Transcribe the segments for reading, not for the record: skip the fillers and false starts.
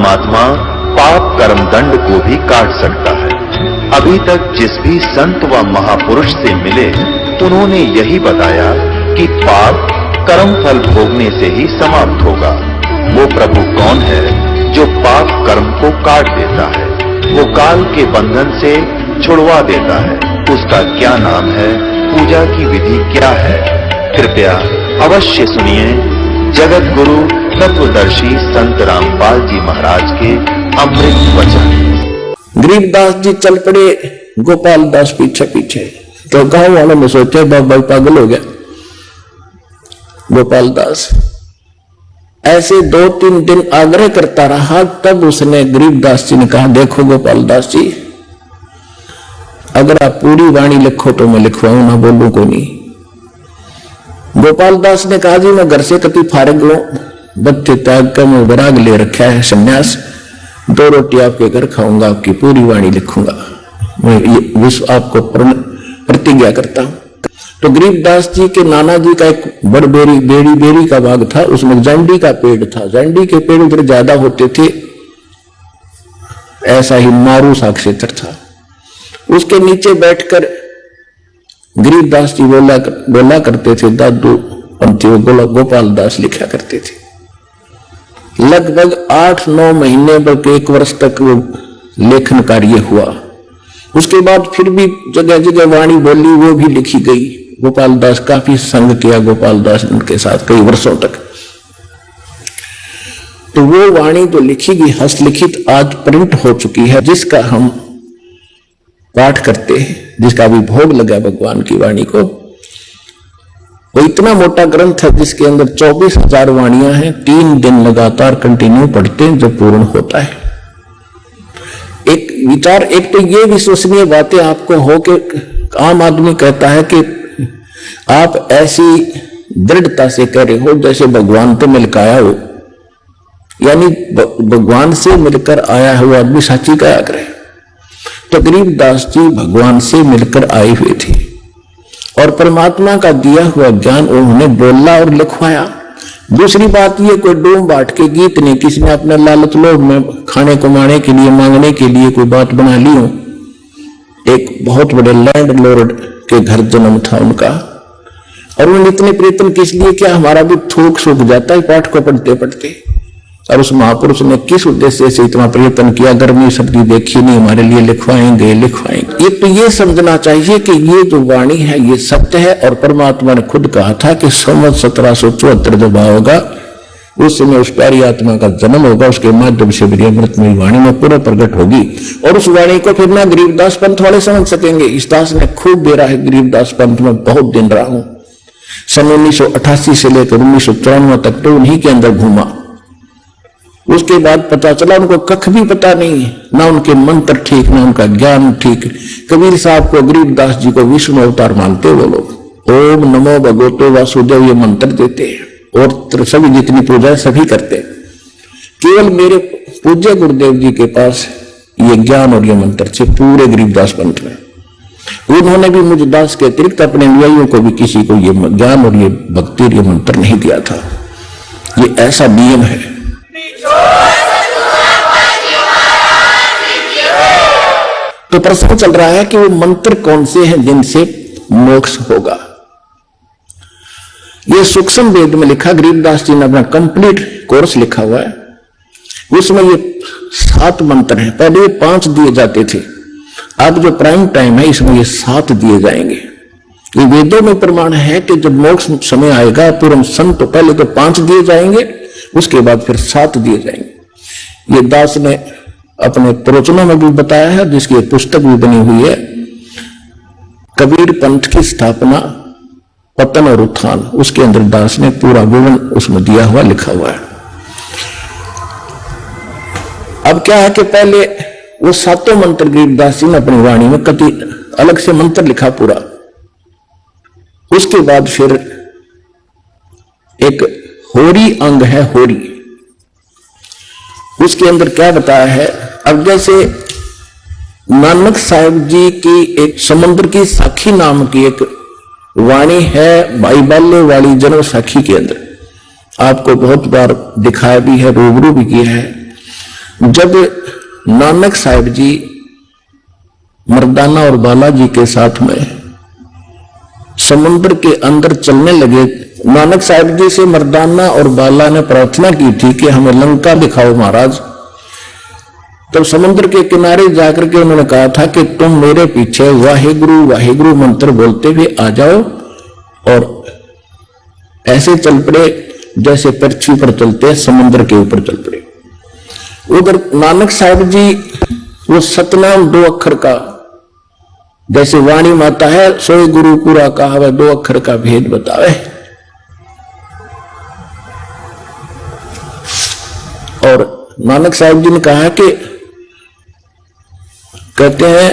परमात्मा पाप कर्म दंड को भी काट सकता है। अभी तक जिस भी संत व महापुरुष से मिले उन्होंने यही बताया कि पाप कर्म फल भोगने से ही समाप्त होगा। वो प्रभु कौन है जो पाप कर्म को काट देता है, वो काल के बंधन से छुड़वा देता है। उसका क्या नाम है, पूजा की विधि क्या है? कृपया अवश्य सुनिए जगत गुरु तत्वदर्शी संत रामपाल जी महाराज के अमृत वचन। गरीबदास जी चल पड़े गोपाल दास पीछे पीछे, तो गांव वालों ने सोचे बाबा पागल हो गया। गोपाल दास ऐसे 2-3 दिन आग्रह करता रहा, तब उसने गरीबदास जी ने कहा, देखो गोपाल दास जी, अगर आप पूरी वाणी लिखो तो मैं लिखवाऊं, ना बोलूं को नहीं। गोपाल दास ने कहा, जी मैं घर से कति फारग हूं, बच्चे त्याग कर मैं विराग ले रखा है संन्यास, 2 रोटी आपके घर खाऊंगा, आपकी पूरी वाणी लिखूंगा, मैं ये विश्व आपको प्रतिज्ञा करता हूं। तो गरीबदास जी के नाना जी का एक बड़ बेरी का बाग था, उसमें जंडी का पेड़ था। जंडी के पेड़ उधर ज्यादा होते थे, ऐसा ही मारू सा क्षेत्र था। उसके नीचे बैठकर गरीबदास जी बोला करते थे, दादू पंथी गोपाल दास लिखा करते थे। लगभग 8-9 महीने बल्कि 1 वर्ष तक वो लेखन कार्य हुआ। उसके बाद फिर भी जगह जगह वाणी बोली, वो भी लिखी गई। गोपाल दास काफी संग किया गोपाल दास उनके साथ कई वर्षों तक। तो वो वाणी जो लिखी गई हस्तलिखित आज प्रिंट हो चुकी है, जिसका हम पाठ करते हैं, जिसका भी भोग लगा भगवान की वाणी को। वो इतना मोटा ग्रंथ है जिसके अंदर 24,000 वाणियां हैं। 3 दिन लगातार कंटिन्यू पढ़ते हैं जब पूर्ण होता है। एक विचार, एक तो ये विश्वसनीय बातें आपको हो कि आम आदमी कहता है कि आप ऐसी दृढ़ता से कह रहे हो जैसे भगवान तो मिलकर आया हो, यानी भगवान से मिलकर आया हुआ आदमी साची का आग्रह। तो गरीबदास जी भगवान से मिलकर आए हुए थे और परमात्मा का दिया हुआ ज्ञान उन्होंने बोला और लिखवाया। दूसरी बात ये, कोई डूम बाट के गीत नहीं, किसी ने अपने लालच लोभ में खाने कमाने के लिए मांगने के लिए कोई बात बना ली हो। एक बहुत बड़े लैंड लॉर्ड के घर जन्म था उनका, और उन्होंने इतने प्रयत्न किस लिए किया, हमारा भी थूक सूख जाता है पाठ को पढ़ते पढ़ते। और उस महापुरुष ने किस उद्देश्य से इतना प्रयत्न किया, गर्मी सबकी देखी नहीं, हमारे लिए लिखवाएंगे। ये तो ये समझना चाहिए कि ये जो वाणी है ये सत्य है। और परमात्मा ने खुद कहा था कि संवत 1774 जब होगा उस समय उस प्यारी आत्मा का जन्म होगा, उसके माध्यम से मेरी अमृतमयी वाणी में पूरा प्रकट होगी। और उस वाणी को फिर ना गरीबदास पंथ वाले समझ सकेंगे। इस दास ने खूब दे रहा है गरीबदास पंथ में, बहुत दिन रहा हूं। सन 1988 से लेकर 1994 तक तो उन्हीं के अंदर घूमा। उसके बाद पता चला उनको कख भी पता नहीं, ना उनके मंत्र ठीक, ना उनका ज्ञान ठीक। कबीर साहब को, गरीबदास जी को विष्णु अवतार मानते वो लोग। ओम नमो भगवतो वासुदेव ये मंत्र देते हैं और सभी जितनी पूजा सभी करते। केवल मेरे पूज्य गुरुदेव जी के पास ये ज्ञान और ये मंत्र थे पूरे गरीबदास पंथ में। उन्होंने भी मुझ दास के अतिरिक्त अपने अनुयायियों को भी किसी को ये ज्ञान और ये भक्ति और ये मंत्र नहीं दिया था। ये ऐसा नियम है। तो प्रश्न चल रहा है कि वो मंत्र कौन से हैं जिनसे मोक्ष होगा। ये सूक्ष्म वेद में लिखा, गरीबदास जी ने अपना कंप्लीट कोर्स लिखा हुआ है, उसमें ये 7 मंत्र हैं। पहले ये 5 दिए जाते थे, अब जो प्राइम टाइम है इसमें ये 7 दिए जाएंगे। ये वेदों में प्रमाण है कि जब मोक्ष समय आएगा पूर्व संत तो पहले तो 5 दिए जाएंगे, उसके बाद फिर 7 दिए जाएंगे। ये दास ने अपने प्रवचनों में भी बताया है, जिसकी पुस्तक भी बनी हुई है, कबीर पंथ की स्थापना, पतन और उत्थान। उसके अंदर दास ने पूरा विवरण उसमें दिया हुआ लिखा हुआ है। अब क्या है कि पहले वो 7 मंत्र गरीबदास जी ने अपनी वाणी में कति अलग से मंत्र लिखा पूरा। उसके बाद फिर एक होरी अंग है, होरी, उसके अंदर क्या बताया है। अब जैसे नानक साहिब जी की एक समुद्र की साखी नाम की एक वाणी है, भाई बाले वाली जन्म साखी के अंदर आपको बहुत बार दिखाया भी है, रूबरू भी किया है। जब नानक साहब जी मर्दाना और बालाजी के साथ में समुद्र के अंदर चलने लगे, नानक साहब जी से मर्दाना और बाला ने प्रार्थना की थी कि हमें लंका दिखाओ महाराज। तब समुद्र के किनारे जाकर के उन्होंने कहा था कि तुम मेरे पीछे वाहेगुरु वाहेगुरु मंत्र बोलते हुए आ जाओ, और ऐसे चल पड़े जैसे पृथ्वी पर चलते हैं, समुद्र के ऊपर चल पड़े। उधर नानक साहब जी वो सतनाम 2 अक्षर का, जैसे वाणी माता है सोए गुरु पूरा कहा, वह 2 अक्षर का भेद बतावे। और नानक साहब जी ने कहा कि कहते हैं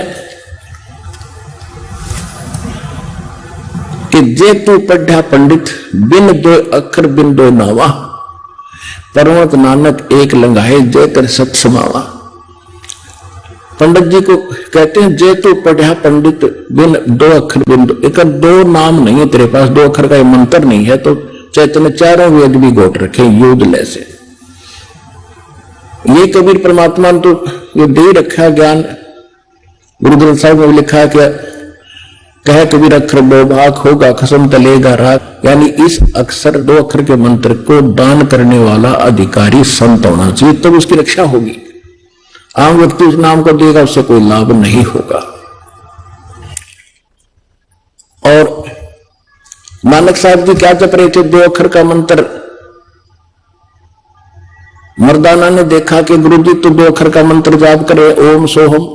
कि जे तू पढ़ा पंडित बिन 2 अक्षर बिन 2 नावा, परमत नानक एक लंघाए जे कर सत समावा। पंडित जी को कहते हैं जे तू पढ़ा पंडित बिन 2 अक्षर बिन 2, एक 2 नाम नहीं है तेरे पास, 2 अक्षर का मंत्र नहीं है, तो चैतन्य चारों वेद भी गोट रखे युद्ध से। ये कबीर परमात्मा ने तो ये दे रखा ज्ञान। गुरु ग्रंथ साहिब में लिखा क्या कहे कबीर अक्षर 2 भाग होगा खसम तलेगा राग, यानी इस अक्षर 2 अक्षर के मंत्र को दान करने वाला अधिकारी संत होना चाहिए, तब उसकी रक्षा होगी। आम व्यक्ति उस नाम को देगा, उससे कोई लाभ नहीं होगा। और नानक साहब जी क्या जप रहे थे 2 अक्षर का मंत्र। मर्दाना ने देखा कि गुरु जी तो 2 अक्षर का मंत्र जाप करे ओम सोहम,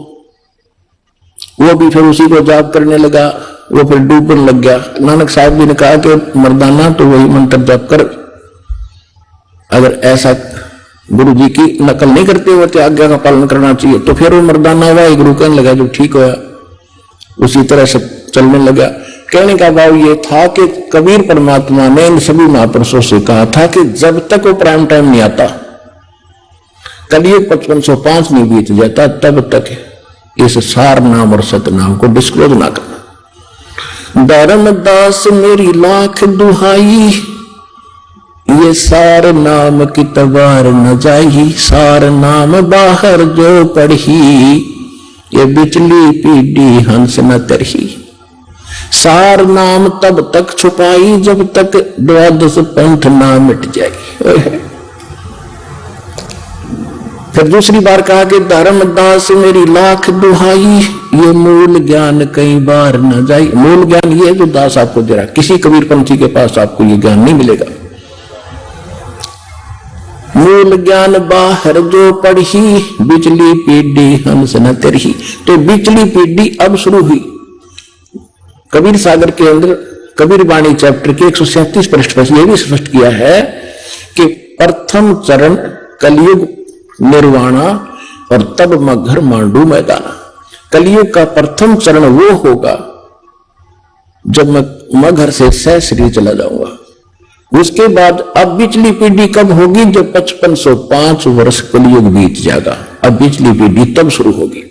वो भी फिर उसी को जाप करने लगा, वो फिर डूबने लग गया। नानक साहब जी ने कहा कि मर्दाना तो वही मंत्र जाप कर, अगर ऐसा गुरु जी की नकल नहीं करते हुए तो आज्ञा का पालन करना चाहिए। तो फिर वो मर्दाना हुआ, गुरु कहने लगा जो ठीक हुआ उसी तरह से चलने लगा। कहने का भाव ये था कि कबीर परमात्मा ने इन सभी महापुरुषों से कहा था कि जब तक वो प्राइम टाइम नहीं आता, कलयुग 5505 नहीं बीत जाता, तब तक इस सार नाम और सतनाम को डिस्क्लोज ना करना। धर्मदास मेरी लाख दुहाई, ये सार नाम की तबार न जाई, सार नाम बाहर जो पढ़ी, ये बिचली पीढ़ी हंस न तरही। सार नाम तब तक छुपाई जब तक 12 पंथ ना मिट जाए। फिर दूसरी बार कहा कि धर्मदास मेरी लाख दुहाई, ये मूल ज्ञान कई बार न जाई। मूल ज्ञान ये जो दास आपको दे रहा, किसी कबीर पंथी के पास आपको ये ज्ञान नहीं मिलेगा। मूल ज्ञान बाहर जो पढ़ी, बिचली पीढ़ी हंस न तरही। तो बिचली पीढ़ी अब शुरू हुई। कबीर सागर के अंदर कबीर वाणी चैप्टर के 137 पृष्ठ पर यह भी स्पष्ट किया है कि प्रथम चरण कलयुग निर्वाणा और तब मगर मांडू मैदाना। कलयुग का प्रथम चरण वो होगा जब मैं घर से सहस्री चला जाऊंगा। उसके बाद अब बिचली पीढ़ी कब होगी, जब 5505 वर्ष कलयुग बीत जाएगा। अब बिचली पीढ़ी तब शुरू होगी।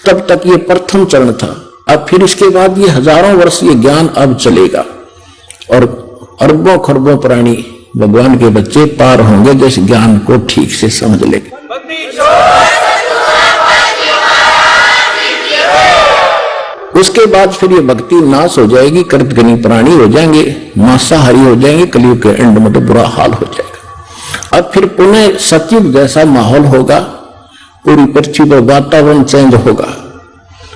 तब तक ये प्रथम चरण था। अब फिर इसके बाद ये हजारों वर्ष ये ज्ञान अब चलेगा और अरबों खरबों प्राणी भगवान के बच्चे पार होंगे जिस ज्ञान को ठीक से समझ लेंगे। उसके बाद फिर ये भक्ति नाश हो जाएगी, कर्तगनी प्राणी हो जाएंगे, मांसाहारी हो जाएंगे, कलयुग के एंड में तो बुरा हाल हो जाएगा। अब फिर पुनः सतयुग जैसा माहौल होगा, पूरी पृथ्वी पर वातावरण चेंज होगा,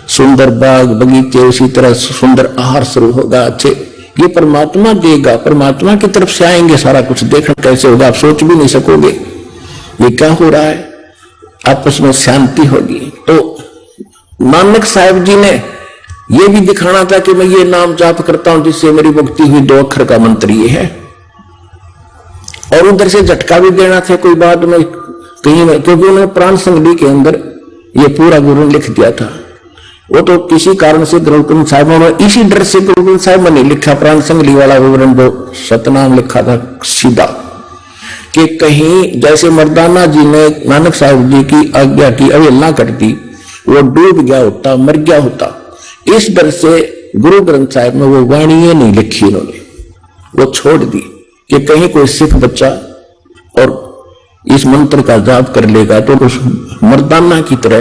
सुंदर बाग बगीचे, उसी तरह सुंदर आहार शुरू होगा। अच्छे ये परमात्मा देगा, परमात्मा की तरफ से आएंगे। सारा कुछ देखना कैसे होगा आप सोच भी नहीं सकोगे ये क्या हो रहा है। आपस में शांति होगी। तो नानक साहब जी ने ये भी दिखाना था कि मैं ये नाम जाप करता हूं जिससे मेरी मुक्ति हुई, 2 अक्षर का मंत्र ये है। और उधर से झटका भी देना था कोई बात में कहीं में, क्योंकि उन्होंने प्राण संगली के अंदर ये पूरा गुरु ने लिख दिया था। वो तो किसी कारण से गुरु ग्रंथ साहिब में, इसी डर से गुरु ग्रंथ साहिब में नहीं लिखा प्राण संगली वाला विवरण, जो सतनाम लिखा था सीधा, कि कहीं जैसे मर्दाना जी ने नानक साहब जी की आज्ञा की अवहेलना कर दी, वो डूब गया होता, मर गया होता। इस डर से गुरु ग्रंथ साहिब में वो वाणी नहीं लिखी उन्होंने, वो छोड़ दी कि कहीं कोई सिख बच्चा और इस मंत्र का जाप कर लेगा तो उस मर्दाना की तरह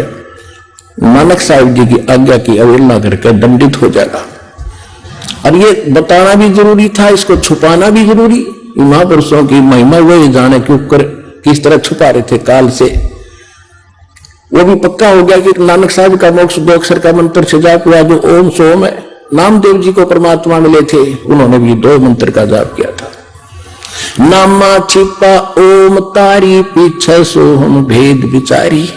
नानक साहिब जी की आज्ञा की अवहेलना करके दंडित हो जाएगा। और ये बताना भी जरूरी था, इसको छुपाना भी जरूरी। महापुरुषों की महिमा वही जाने क्यों कर किस तरह छुपा रहे थे काल से। वो भी पक्का हो गया कि नानक साहब का मोक्ष 2 अक्षर का मंत्र से जाप हुआ जो ओम सोम है। नामदेव जी को परमात्मा मिले थे, उन्होंने भी 2 मंत्र का जाप किया था। नामा छिपा ओम तारी पीछे सोहम भेद विचारी,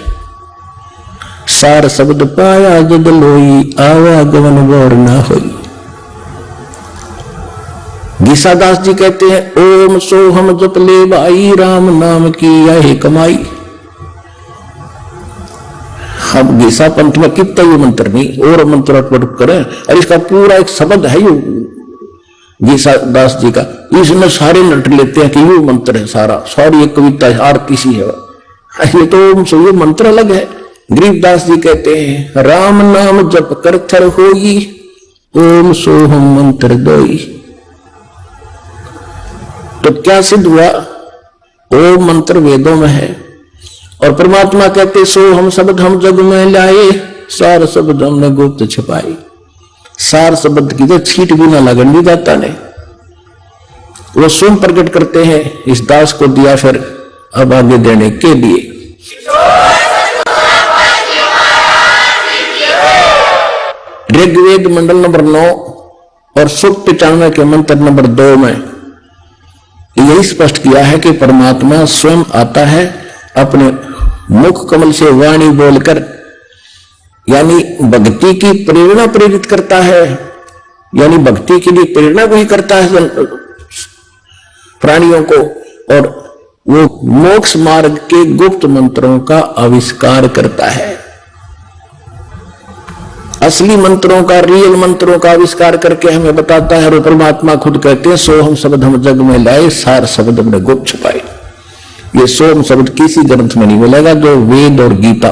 सार शब्द पाया जद लोई आवागमन गौर न होई। गीसादास जी कहते हैं ओम सोहम जप ले भाई राम नाम की यह कमाई। हम गीसा पंथ में कितना ये मंत्र नहीं और मंत्र करें, और इसका पूरा एक शब्द है ये गीसादास जी का, इसमें सारे नट लेते हैं कि ये मंत्र है सारा, सारी एक कविता आरती सी है। ये तो ये मंत्र अलग है। गरीबदास जी कहते हैं राम नाम जप कर थर होई, ओम सोहम मंत्र दोई। तो क्या सिद्ध हुआ? ओम मंत्र वेदों में है और परमात्मा कहते सो हम शब्द हम जग में लाए, सार शब्द हमने गुप्त छिपाई। सार शब्द की तो छीट भी ना लगन जाता ने, वो स्वयं प्रकट करते हैं। इस दास को दिया फिर अब आगे देने के लिए। ऋग्वेद मंडल नंबर 9 और सूक्त 95 के मंत्र नंबर 2 में यही स्पष्ट किया है कि परमात्मा स्वयं आता है अपने मुख कमल से वाणी बोलकर, यानी भक्ति की प्रेरणा प्रेरित करता है, यानी भक्ति के लिए प्रेरणा भी करता है प्राणियों को, और वो मोक्ष मार्ग के गुप्त मंत्रों का आविष्कार करता है। असली मंत्रों का, रियल मंत्रों का आविष्कार करके हमें बताता है। और परमात्मा खुद कहते हैं सो हम शब्द हम जग में लाए, सार शब्द हमने गुप्त छुपाए। ये सोम शब्द किसी ग्रंथ में नहीं मिलेगा जो वेद और गीता,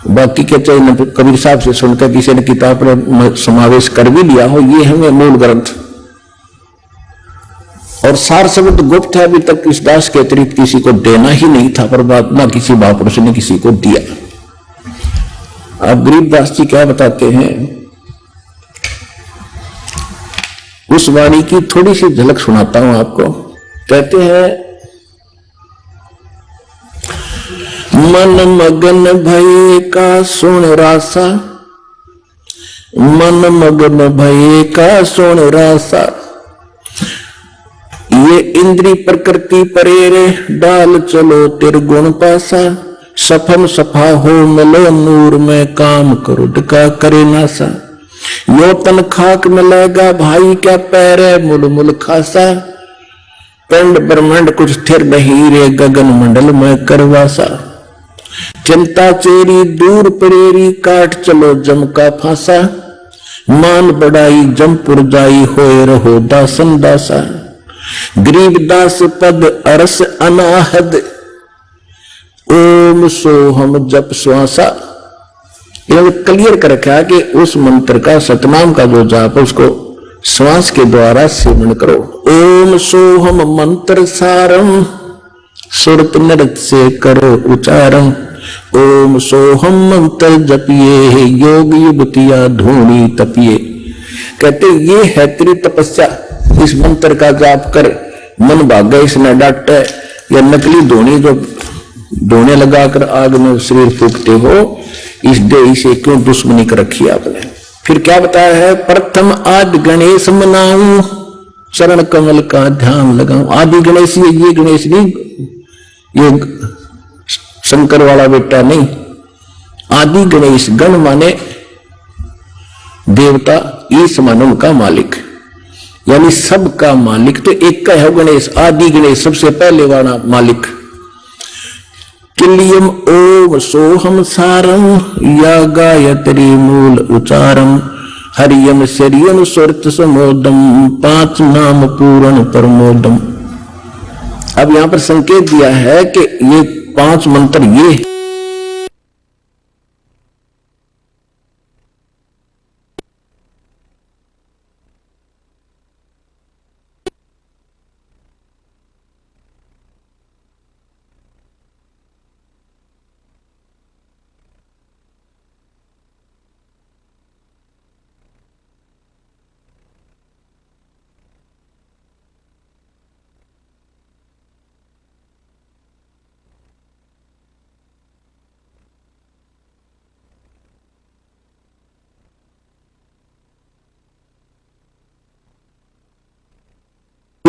बाकी के चाहे कबीर साहब से सुनकर किसी ने किताब में समावेश कर भी लिया हो, ये है मूल ग्रंथ। और सार शब्द गुप्त है, अभी तक इस दास के अतिरिक्त किसी को देना ही नहीं था, परमात्मा किसी महापुरुष ने किसी को दिया। अब गरीबदास जी क्या बताते हैं, उस वाणी की थोड़ी सी झलक सुनाता हूं आपको। कहते हैं मन मगन भय का सुन रासा, मन मगन भय का सुन रासा, ये इंद्री प्रकृति परेरे डाल चलो तिरगुण पासा, सफम सफा हो मिलो नूर में काम क्रोध का करे नासा, यो तन खाक मिलेगा भाई क्या पैरे मुल मुल खासा, पिंड ब्रह्मांड कुछ स्थिर नहीं रे गगन मंडल में करवासा, चिंता चेरी दूर परेरी काट चलो जम का फांसा, मान बढ़ाई जमपुर जाई होए रहो दासन दासा, गरीब दास पद अरस अनाहद, ओम सोहम जप श्वासा। ये क्लियर कर रखा कि उस मंत्र का, सतनाम का जो जाप उसको श्वास के द्वारा सेवन करो। ओम सोहम मंत्र सारम, सुरत नृत से करो उच्चारण, ओम सोहम मंत्र जपिए योग युवतिया धूनी तपिए। कहते ये है तेरी तपस्या, इस मंत्र का जाप कर मन भागे इसने डाटे, या नकली धोनी जो धोने लगाकर आग में शरीर फूकते हो, इस देह से क्यों दुश्मनी कर रखी आपने। फिर क्या बताया है, प्रथम आदि गणेश मनाऊं, चरण कमल का ध्यान लगाऊं। आदि गणेश ये गणेश नहीं, ये शंकर वाला बेटा नहीं, आदि गणेश। गण माने देवता, ईश मानो उनका मालिक, यानी सबका मालिक तो एक का है गणेश। आदि गणेश सबसे पहले वाला मालिक। किलियम ओम सोहम सारम, या गायत्री मूल उचारम, हरियम शरियम स्वर्त समोदम, 5 नाम पूर्ण परमोदम। अब यहां पर संकेत दिया है कि ये 5 मंत्र ये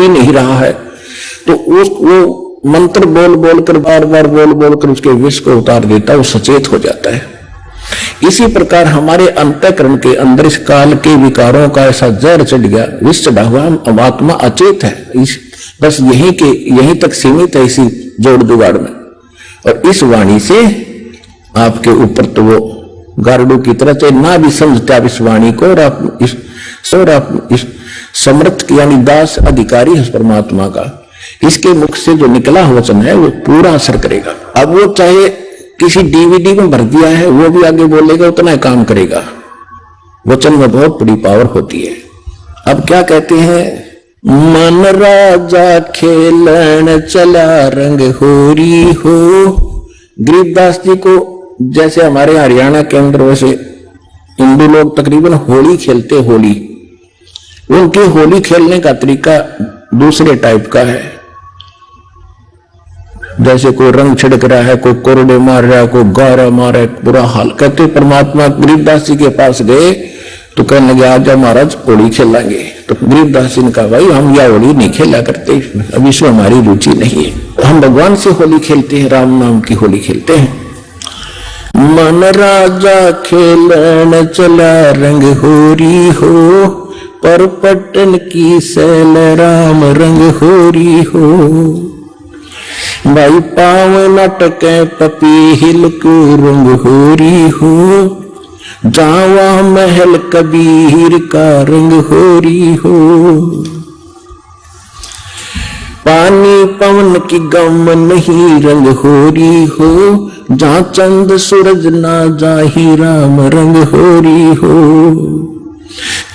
पी नहीं रहा है तो वो मंत्र बोल बोल कर बार बार बोल बोल कर उसके विष को उतार देता है, वो सचेत हो जाता है। इसी प्रकार हमारे अंतःकरण के अंदर इस काल के विकारों का ऐसा जहर चढ़ गया, विष चढ़ा हुआ, अब आत्मा अचेत है, बस यहीं तक सीमित है इसी जोड़ जुगाड़ में। और इस वाणी से आपके ऊपर तो वो गारुड़ की तरह से ना भी समझते आप इस वाणी को, और आप इस समर्थ यानी दास अधिकारी है परमात्मा का, इसके मुख से जो निकला हुआ वचन है वो पूरा असर करेगा। अब वो चाहे किसी डीवीडी में भर दिया है वो भी आगे बोलेगा, उतना ही काम करेगा। वचन में बहुत बड़ी पावर होती है। अब क्या कहते हैं, मन राजा खेलन चला रंग होरी हो। गरीबदास जी को जैसे हमारे हरियाणा के अंदर वैसे हिंदू लोग तकरीबन होली खेलते, होली उनके होली खेलने का तरीका दूसरे टाइप का है। जैसे कोई रंग छिड़क रहा है, कोई कोरडे मार रहा है, कोई गारा मार रहा है, बुरा हाल। कहते परमात्मा गरीबदास जी के पास गए तो कहने लगे आजा महाराज होली खेलेंगे। तो गरीबदास जी ने कहा भाई हम यह होली नहीं खेला करते, अब इसमें हमारी रुचि नहीं है, हम भगवान से होली खेलते हैं, राम नाम की होली खेलते हैं। मन राजा खेलन चला रंग होरी हो, पर पट्टन की सैल राम रंग होरी हो। भाई पाव नाटक पपी हिल को रंग होरी हो, जावा महल कबीर का रंग होरी हो। पानी पवन की गम नहीं रंग होरी हो, जहाँ चंद सूरज ना जाही राम रंग होरी हो।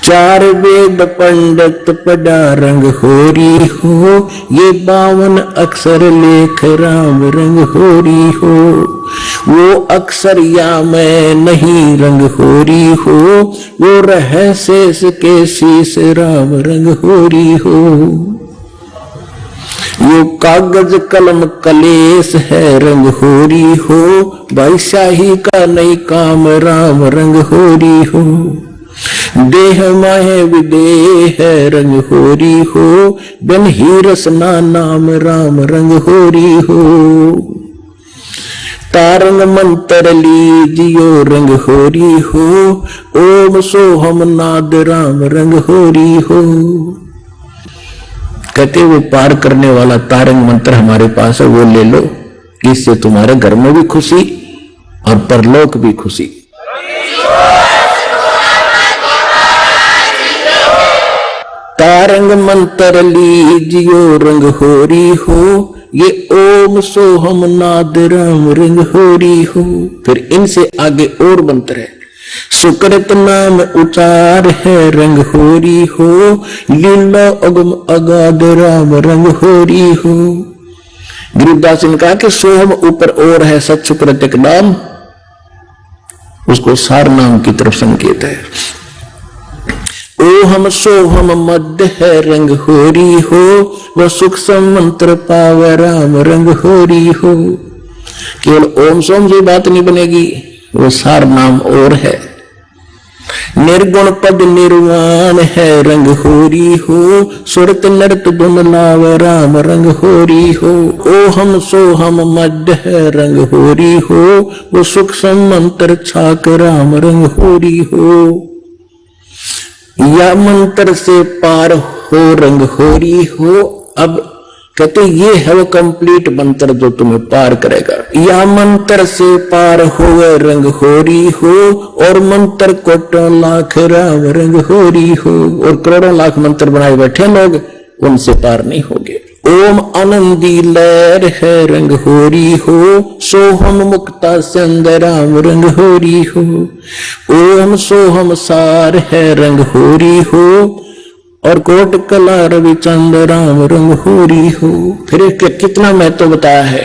चार वेद पंडित पढ़ा रंग होरी हो, ये 52 अक्षर लेख राम रंग होरी हो। वो अक्षर या मैं नहीं रंग होरी हो, वो रह शेष के शीश राम रंग होरी हो। यो कागज कलम कलेश है रंग होरी हो, भाई शाही का नहीं काम राम रंग होरी हो। देह माहे विदेह है रंग होरी हो, बिन ही रसना नाम राम रंग होरी हो। तारंग मंत्र लीजियो रंग होरी हो, ओम सोहम नाद राम रंग होरी हो। कहते वो पार करने वाला तारंग मंत्र हमारे पास है, वो ले लो, इससे तुम्हारे घर में भी खुशी और परलोक भी खुशी। तारंग मंत्र लीजियो रंग होरी हो, ये ओम सोहम नाद राम रंग होरी हो। फिर इनसे आगे और मंत्र है, सुकृत नाम उचार है रंग होरी हो, लीला अगम अगाध राम रंग होरी हो। गरीबदास ने कहा कि सोहम ऊपर और है सच सुकृत नाम, उसको सार नाम की तरफ संकेत है। ओहम सोहम मध्य है रंग होरी हो, वह सुख मंत्र पाव राम रंग होरी हो। केवल ओम सोम से बात नहीं बनेगी, वो सार नाम और है। निर्गुण पद निर्वाण है रंग होरी हो, सुरत नृत धुन लाव राम रंग होरी हो। ओहम सोहम मध्य है रंग होरी हो, वो सुख मंत्र छाक राम रंग होरी हो। या मंत्र से पार हो रंग होरी हो। अब कहते ये है वो कंप्लीट मंत्र जो तुम्हें पार करेगा। या मंत्र से पार हो रंग होरी हो, और मंत्र कोटों लाख राम रंग होरी हो। और करोड़ों लाख मंत्र बनाए बैठे लोग, उनसे पार नहीं होगे। ओम आनंदी लहर है रंग होरी हो, सोहम मुक्ता चंद राम रंग होरी हो। ओम सोहम सार है रंग होरी हो, और कोट कला रवि चंद राम रंग होरी हो। फिर कितना महत्व बताया है।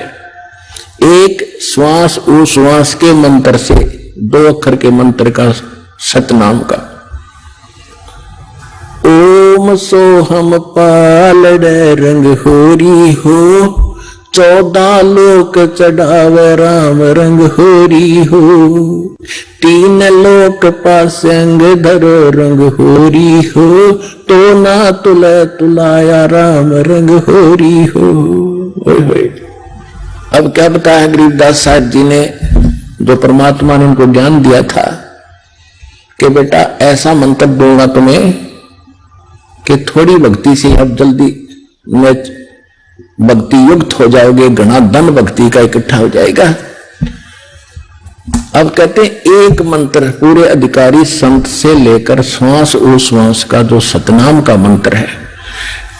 एक श्वास उश्वास के मंत्र से, 2 अक्षर के मंत्र का, सतनाम का। ओम सोहम पाल रंग होरी हो, 14 लोक चढ़ावे राम रंग होरी हो, 3 लोक पासंग धरो रंग होरी हो, तो ना तुले तुलाया राम रंग होरी हो। अब क्या बताया गरीबदास साहब जी ने, जो परमात्मा ने उनको ज्ञान दिया था कि बेटा ऐसा मंत्र दूंगा तुम्हें कि थोड़ी भक्ति से अब जल्दी में भक्ति युक्त हो जाओगे, घना धन भक्ति का इकट्ठा हो जाएगा। अब कहते हैं एक मंत्र पूरे अधिकारी संत से लेकर श्वास उश्वास का जो सतनाम का मंत्र है,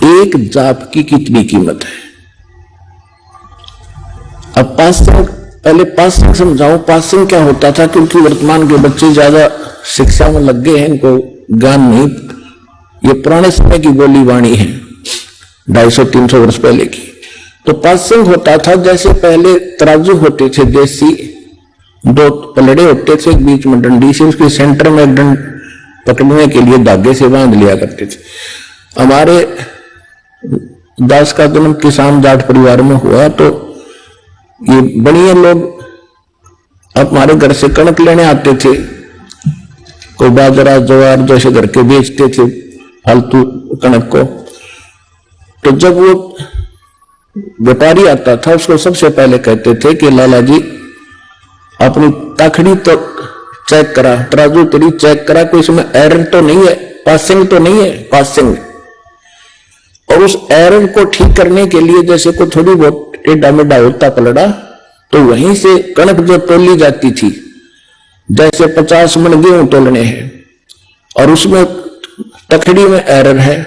एक जाप की कितनी कीमत है। अब पासंग, पहले पासंग समझाओ। पासंग क्या होता था, क्योंकि वर्तमान के बच्चे ज्यादा शिक्षा में लग गए हैं, इनको ज्ञान नहीं। ये पुराने समय की बोली वाणी है, 250-300 वर्ष पहले की। तो पासंग होता था जैसे पहले तराजू होते थे देसी, 2 पलड़े होते थे, एक बीच में डंडी से, उसके सेंटर में एक डंड पकड़ने के लिए धागे से बांध लिया करते थे। हमारे दास का जन्म किसान जाट परिवार में हुआ, तो ये बढ़िया लोग हमारे घर से कणक लेने आते थे, कोई बाजरा ज्वार जैसे घर के बेचते थे फालतू कणक को। तो जब वो व्यापारी आता था, उसको सबसे पहले कहते थे कि लाला जी अपनी ताखड़ी तो चेक करा, तराजू तेरी चेक करा, कोई इसमें एरर तो नहीं है, पासिंग तो नहीं है, पासिंग। और उस एरर को ठीक करने के लिए जैसे कोई थोड़ी बहुत टेढ़ा मेढ़ा होता पलड़ा, तो वहीं से कणक जो तोली जाती थी, जैसे 50 मन गेहूं तोलने हैं और उसमें तखड़ी में एरर है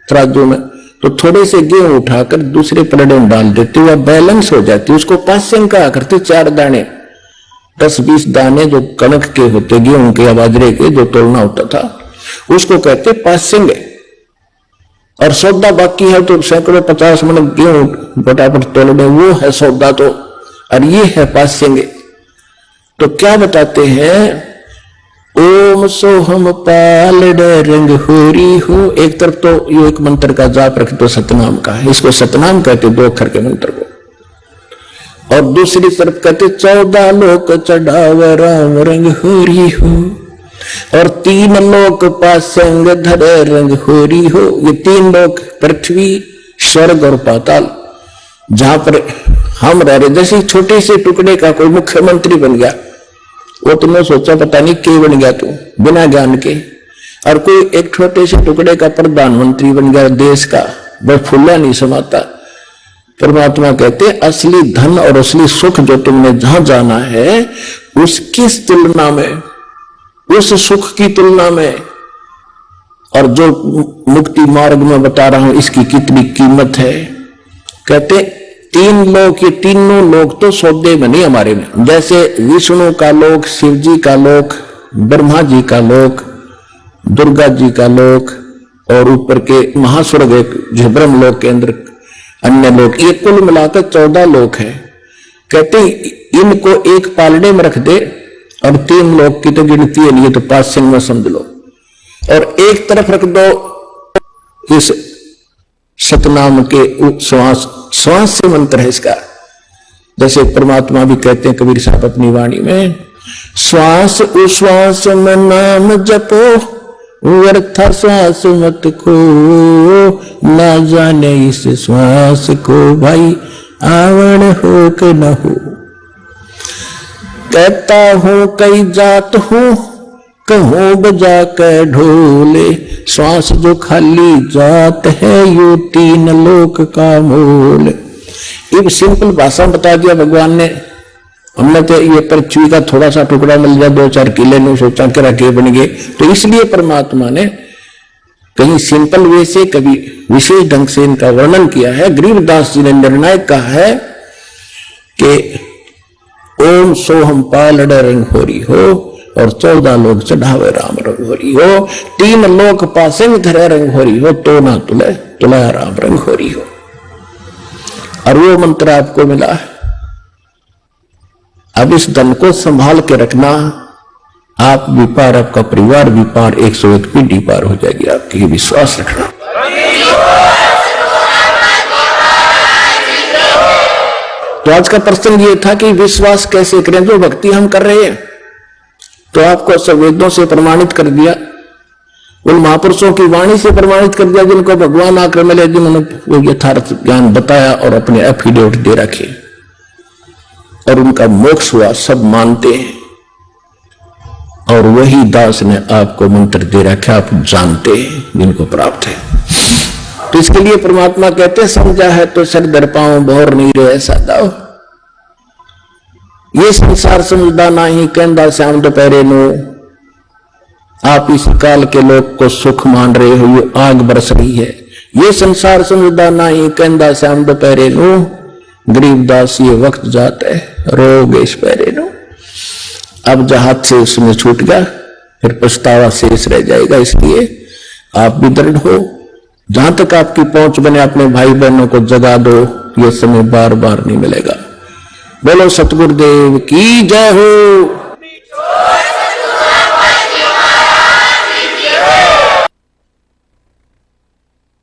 तराजू में, तो थोड़े से गेहूं उठाकर दूसरे पलड़े में डाल देते, वह बैलेंस हो जाती, उसको पासिंग कहा करते। 4 दाने 10-20 दाने जो कणक के होते, गेहूं के या बाजरे के जो तोलना होता था, उसको कहते पासिंग। और सौदा बाकी है तो सैकड़ों 50 मन गेहूं फटाफट तोलने, वो है सौदा। तो और ये है पासिंग। तो क्या बताते हैं, ओम सोहम पालड़ रंग होरी हो। एक तरफ तो ये एक मंत्र का जाप रख दो सतनाम का, इसको सतनाम कहते 2 अक्षर के मंत्र को, और दूसरी तरफ कहते 14 लोक चढ़ावे राम रंग होरी हो, और 3 लोक पासंग धरे रंग होरी हो। ये 3 लोक पृथ्वी, स्वर्ग और पाताल, जहां पर हम रह रहे, जैसे छोटे से टुकड़े का कोई मुख्यमंत्री बन गया, वो तुमने सोचा पता नहीं क्यों बन गया तू बिना ज्ञान के, और कोई एक छोटे से टुकड़े का प्रधानमंत्री बन गया देश का, बस फूला नहीं समाता। परमात्मा कहते असली धन और असली सुख जो तुमने जहां जाना है, उसकी तुलना में, उस सुख की तुलना में, और जो मुक्ति मार्ग में बता रहा हूं इसकी कितनी कीमत है। कहते 3 लोक, ये तीनों लोक तो सौदे में नहीं हमारे में, जैसे विष्णु का लोक, शिव जी का लोक, ब्रह्मा जी का लोक, दुर्गा जी का लोक, और ऊपर के महास्वर्ग जो ब्रह्म लोक के अंदर अन्य लोक, ये कुल मिलाकर 14 लोक है। कहते इनको एक पालने में रख दे और 3 लोक की तो गिनती है नहीं, तो पासिंग में समझ लो, और एक तरफ रख दो इस सतनाम के श्वास, श्वास से मंत्र है इसका। जैसे परमात्मा भी कहते हैं कबीर साहब अपनी वाणी में, श्वास उश्वास में नाम जपो, व्यर्थ श्वास मत खो, ना जाने इस श्वास को भाई आवण हो के न हो। कहता हूं कई जात हूं, कहूं बजा के ढोले, श्वास जो खाली जात है, यू 3 लोक का मोल। एक सिंपल भाषा बता दिया भगवान ने। हमने तो ये पृथ्वी का थोड़ा सा टुकड़ा मिल जाए, 2-4 किले ने सोचा के रखे बन गए, तो इसलिए परमात्मा ने कहीं सिंपल वे से, कभी विशेष ढंग से इनका वर्णन किया है। गरीबदास जी ने निर्णायक कहा है कि ओम सोहम पालड़ रंग होरी हो, और 14 लोक चढ़ावे राम रंग होरी हो, 3 लोक पासिंग धरे रंग होरी हो, तो ना तुले तुला राम रंग होरी हो। और वो मंत्र आपको मिला है। अब इस धन को संभाल के रखना, आप भी पार, आपका परिवार भी पार, 101 पीढ़ी पार हो जाएगी आपकी, विश्वास रखना। तो आज का प्रश्न ये था कि विश्वास कैसे करें जो भक्ति हम कर रहे हैं। तो आपको सब वेदों से प्रमाणित कर दिया, उन महापुरुषों की वाणी से प्रमाणित कर दिया जिनको भगवान आकर मिले, जिन्होंने वो यथार्थ ज्ञान बताया और अपने एफिडेविट दे रखे और उनका मोक्ष हुआ, सब मानते हैं। और वही दास ने आपको मंत्र दे रखा, आप जानते हैं, जिनको प्राप्त है। तो इसके लिए परमात्मा कहते समझा है तो सर दर पाऊं भौर नहीं रहे सादा, ये संसार समझदा नहीं कहंदा श्याम दोपहरे नो, आप इस काल के लोग को सुख मान रहे हो, ये आग बरस रही है। ये संसार समझदा नहीं कहंदा श्याम दोपहरे नो, गरीबदास ये वक्त जाता है रोग इस पैरे नो। अब जहाज से उसमें छूट गया, फिर पछतावा शेष रह जाएगा। इसलिए आप भी दृढ़ हो, जहां तक आपकी पहुंच बने अपने भाई बहनों को जगा दो, ये समय बार बार नहीं मिलेगा। बोलो सतगुरुदेव की जय हो।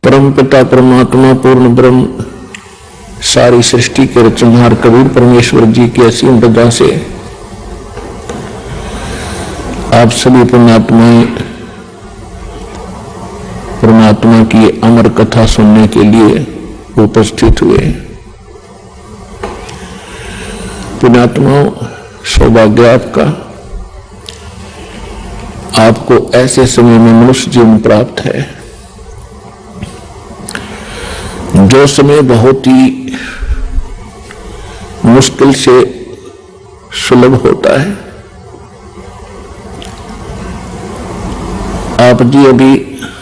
परम पिता परमात्मा पूर्ण ब्रह्म सारी सृष्टि के रचनहार कबीर परमेश्वर जी की असीम दया से आप सभी पुण्यात्माएं परमात्मा की अमर कथा सुनने के लिए उपस्थित हुए। पुण्यात्माओं, सौभाग्य आपका, आपको ऐसे समय में मनुष्य जीवन प्राप्त है जो समय बहुत ही मुश्किल से सुलभ होता है। आप जी अभी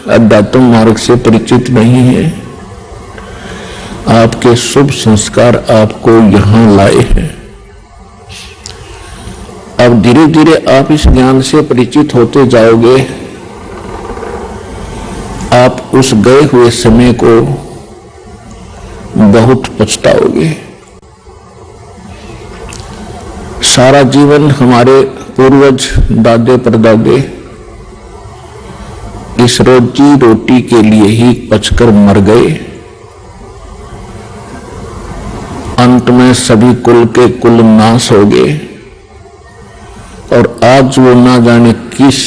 अध्यात्म मार्ग से परिचित नहीं हैं, आपके शुभ संस्कार आपको यहां लाए हैं। अब धीरे धीरे आप इस ज्ञान से परिचित होते जाओगे, आप उस गए हुए समय को बहुत पछताओगे। सारा जीवन हमारे पूर्वज दादे परदादे इस रोजी रोटी के लिए ही पचकर मर गए। अंत में सभी कुल के कुल नाश हो गए और आज वो ना जाने किस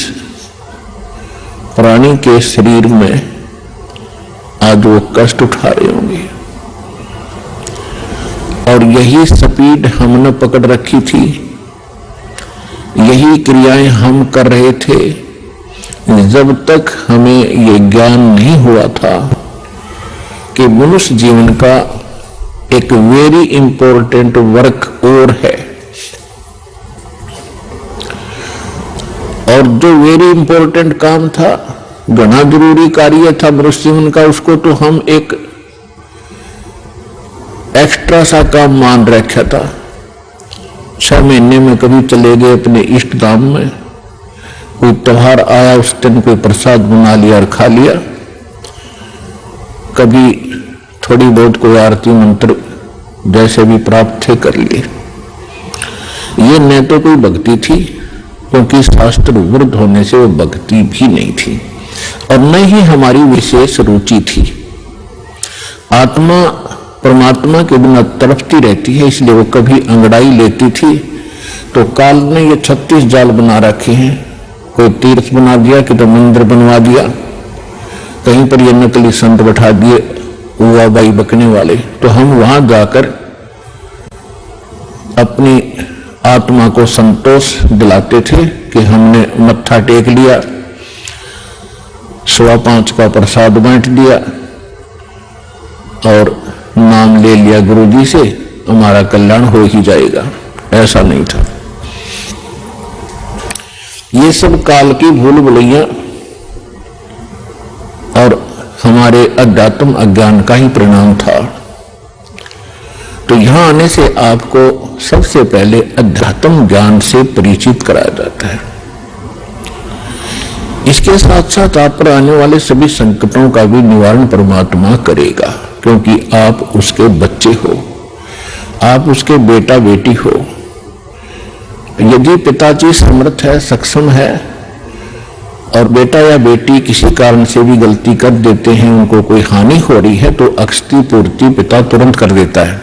प्राणी के शरीर में आज वो कष्ट उठा रहे होंगे। और यही स्पीड हमने पकड़ रखी थी, यही क्रियाएं हम कर रहे थे जब तक हमें ये ज्ञान नहीं हुआ था कि मनुष्य जीवन का एक वेरी इंपॉर्टेंट वर्क और है। और जो वेरी इंपॉर्टेंट काम था, घना जरूरी कार्य था मनुष्य जीवन का, उसको तो हम एक एक्स्ट्रा सा काम मान रखा था। 6 महीने में कभी चले गए अपने इष्ट धाम में, कोई त्योहार आया उस दिन कोई प्रसाद बना लिया और खा लिया, कभी थोड़ी बहुत कोई आरती मंत्र जैसे भी प्राप्त थे कर लिए। ये न तो कोई भक्ति थी, क्योंकि शास्त्र विरुद्ध होने से वो भक्ति भी नहीं थी, और न ही हमारी विशेष रुचि थी। आत्मा परमात्मा के बिना तड़पती रहती है, इसलिए वो कभी अंगड़ाई लेती थी तो काल ने ये 36 जाल बना रखे हैं। कोई तीर्थ बना दिया, कि तो मंदिर बनवा दिया, कहीं पर ये नकली संत बैठा दिए हुआ बाई बकने वाले, तो हम वहां जाकर अपनी आत्मा को संतोष दिलाते थे कि हमने मत्था टेक लिया, 5:15 का प्रसाद बांट दिया और नाम ले लिया गुरुजी से, हमारा कल्याण हो ही जाएगा। ऐसा नहीं था। ये सब काल की भूल भुलैया और हमारे अध्यात्म अज्ञान का ही परिणाम था। तो यहां आने से आपको सबसे पहले अध्यात्म ज्ञान से परिचित कराया जाता है। इसके साथ साथ आप पर आने वाले सभी संकटों का भी निवारण परमात्मा करेगा, क्योंकि आप उसके बच्चे हो, आप उसके बेटा बेटी हो। यदि पिताजी समर्थ है, सक्षम है, और बेटा या बेटी किसी कारण से भी गलती कर देते हैं, उनको कोई हानि हो रही है, तो अक्षति पूर्ति पिता तुरंत कर देता है।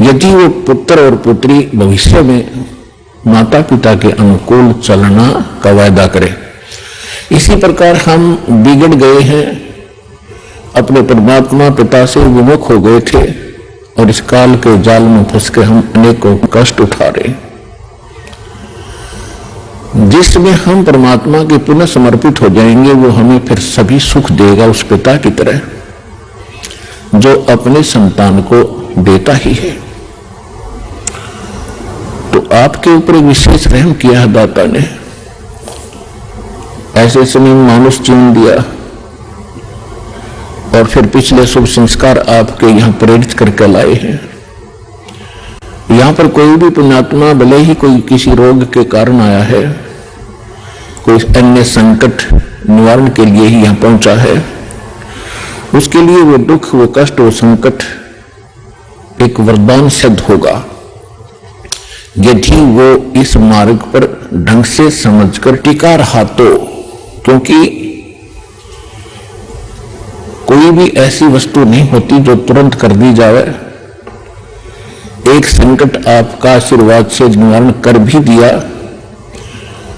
यदि वो पुत्र और पुत्री भविष्य में माता पिता के अनुकूल चलना का वायदा करे। इसी प्रकार हम बिगड़ गए हैं, अपने परमात्मा पिता से विमुख हो गए थे और इस काल के जाल में फंस के हम अनेकों कष्ट उठा रहे हैं। जिसमें हम परमात्मा के पुनः समर्पित हो जाएंगे वो हमें फिर सभी सुख देगा, उस पिता की तरह जो अपने संतान को देता ही है। तो आपके ऊपर विशेष रहम किया है दाता ने, ऐसे समय मानुष जीवन दिया और फिर पिछले शुभ संस्कार आपके यहां प्रेरित करके लाए हैं। यहां पर कोई भी पुण्यात्मा भले ही कोई किसी रोग के कारण आया है, कोई अन्य संकट निवारण के लिए ही यहां पहुंचा है, उसके लिए वो दुख, वो कष्ट, वो संकट एक वरदान सिद्ध होगा यदि वो इस मार्ग पर ढंग से समझकर टिका रहा तो। क्योंकि कोई भी ऐसी वस्तु नहीं होती जो तुरंत कर दी जाए। एक संकट आपका आशीर्वाद से निवारण कर भी दिया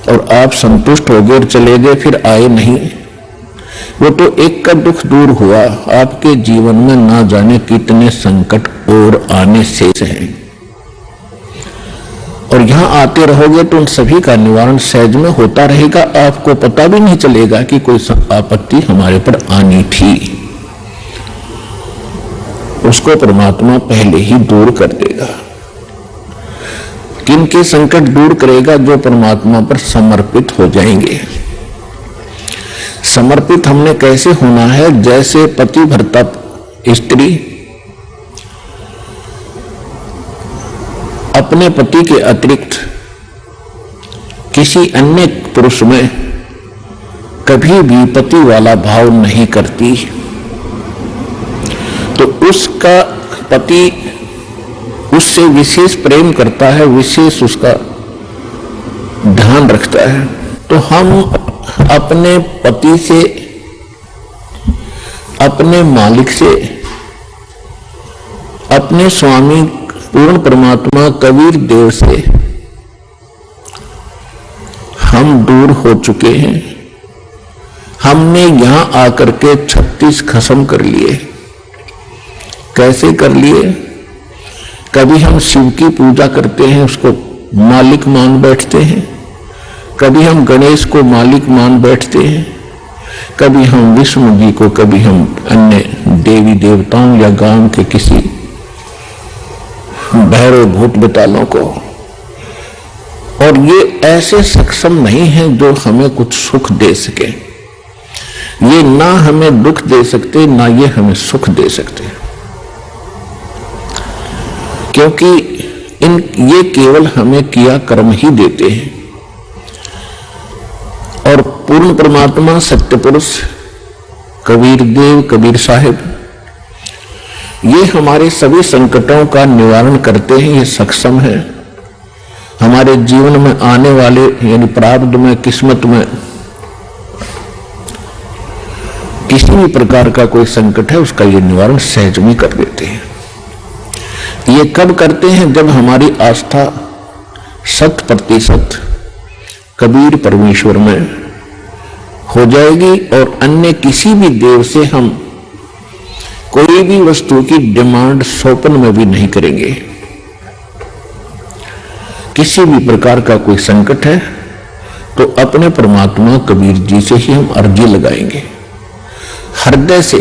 और आप संतुष्ट हो गए और चले गए, फिर आए नहीं, वो तो एक का दुख दूर हुआ। आपके जीवन में ना जाने कितने संकट और आने शेष हैं और यहां आते रहोगे तो उन सभी का निवारण सहज में होता रहेगा। आपको पता भी नहीं चलेगा कि कोई आपत्ति हमारे पर आनी थी, उसको परमात्मा पहले ही दूर कर देगा। किनके संकट दूर करेगा? जो परमात्मा पर समर्पित हो जाएंगे। समर्पित हमने कैसे होना है? जैसे पति भरता स्त्री अपने पति के अतिरिक्त किसी अन्य पुरुष में कभी भी पति वाला भाव नहीं करती, तो उसका पति उससे विशेष प्रेम करता है, विशेष उसका ध्यान रखता है। तो हम अपने पति से, अपने मालिक से, अपने स्वामी पूर्ण परमात्मा कबीर देव से हम दूर हो चुके हैं। हमने यहां आकर के 36 खत्म कर लिए। कैसे कर लिए? कभी हम शिव की पूजा करते हैं, उसको मालिक मान बैठते हैं, कभी हम गणेश को मालिक मान बैठते हैं, कभी हम विष्णु जी को, कभी हम अन्य देवी देवताओं या गांव के किसी भैरव भूत बेतालों को। और ये ऐसे सक्षम नहीं है जो हमें कुछ सुख दे सके। ये ना हमें दुख दे सकते, ना ये हमें सुख दे सकते, क्योंकि ये केवल हमें किया कर्म ही देते हैं। और पूर्ण परमात्मा सत्य पुरुष कबीर देव, कबीर साहिब, ये हमारे सभी संकटों का निवारण करते हैं। ये सक्षम है। हमारे जीवन में आने वाले यानी प्रारब्ध में, किस्मत में किसी भी प्रकार का कोई संकट है, उसका ये निवारण सहज में कर देते हैं। ये कब करते हैं? जब हमारी आस्था 100% कबीर परमेश्वर में हो जाएगी और अन्य किसी भी देव से हम कोई भी वस्तु की डिमांड स्वप्न में भी नहीं करेंगे। किसी भी प्रकार का कोई संकट है तो अपने परमात्मा कबीर जी से ही हम अर्जी लगाएंगे हृदय से।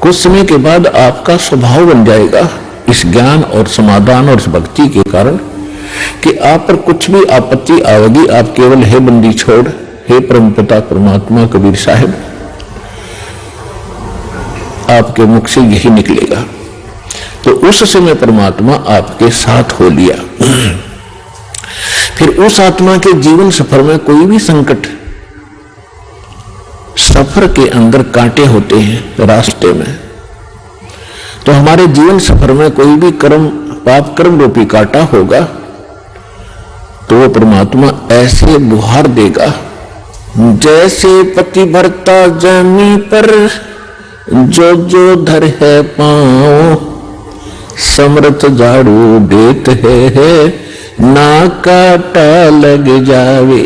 कुछ समय के बाद आपका स्वभाव बन जाएगा इस ज्ञान और समाधान और इस भक्ति के कारण कि आप पर कुछ भी आपत्ति आएगी, आप केवल हे बंदी छोड़, हे परमपिता परमात्मा कबीर साहिब, आपके मुख से यही निकलेगा। तो उस समय परमात्मा आपके साथ हो लिया। फिर उस आत्मा के जीवन सफर में कोई भी संकट, सफर के अंदर कांटे होते हैं रास्ते में, तो हमारे जीवन सफर में कोई भी कर्म, पाप कर्म रूपी कांटा होगा तो वो परमात्मा ऐसे बुहार देगा जैसे पति भरता जमी पर जो जो धर है पांव, समर्थ झाड़ू देत है ना काटा लग जावे।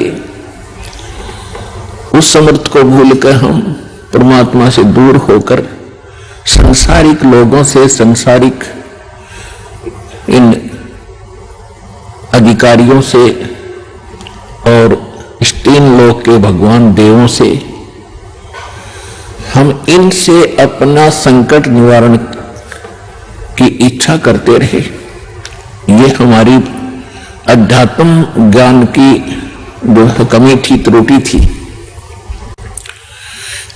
उस समर्थ को भूलकर हम परमात्मा से दूर होकर संसारिक लोगों से, संसारिक इन अधिकारियों से और तीन लोक के भगवान देवों से हम इनसे अपना संकट निवारण की इच्छा करते रहे। ये हमारी अध्यात्म ज्ञान की जो कमी थी, त्रुटि थी।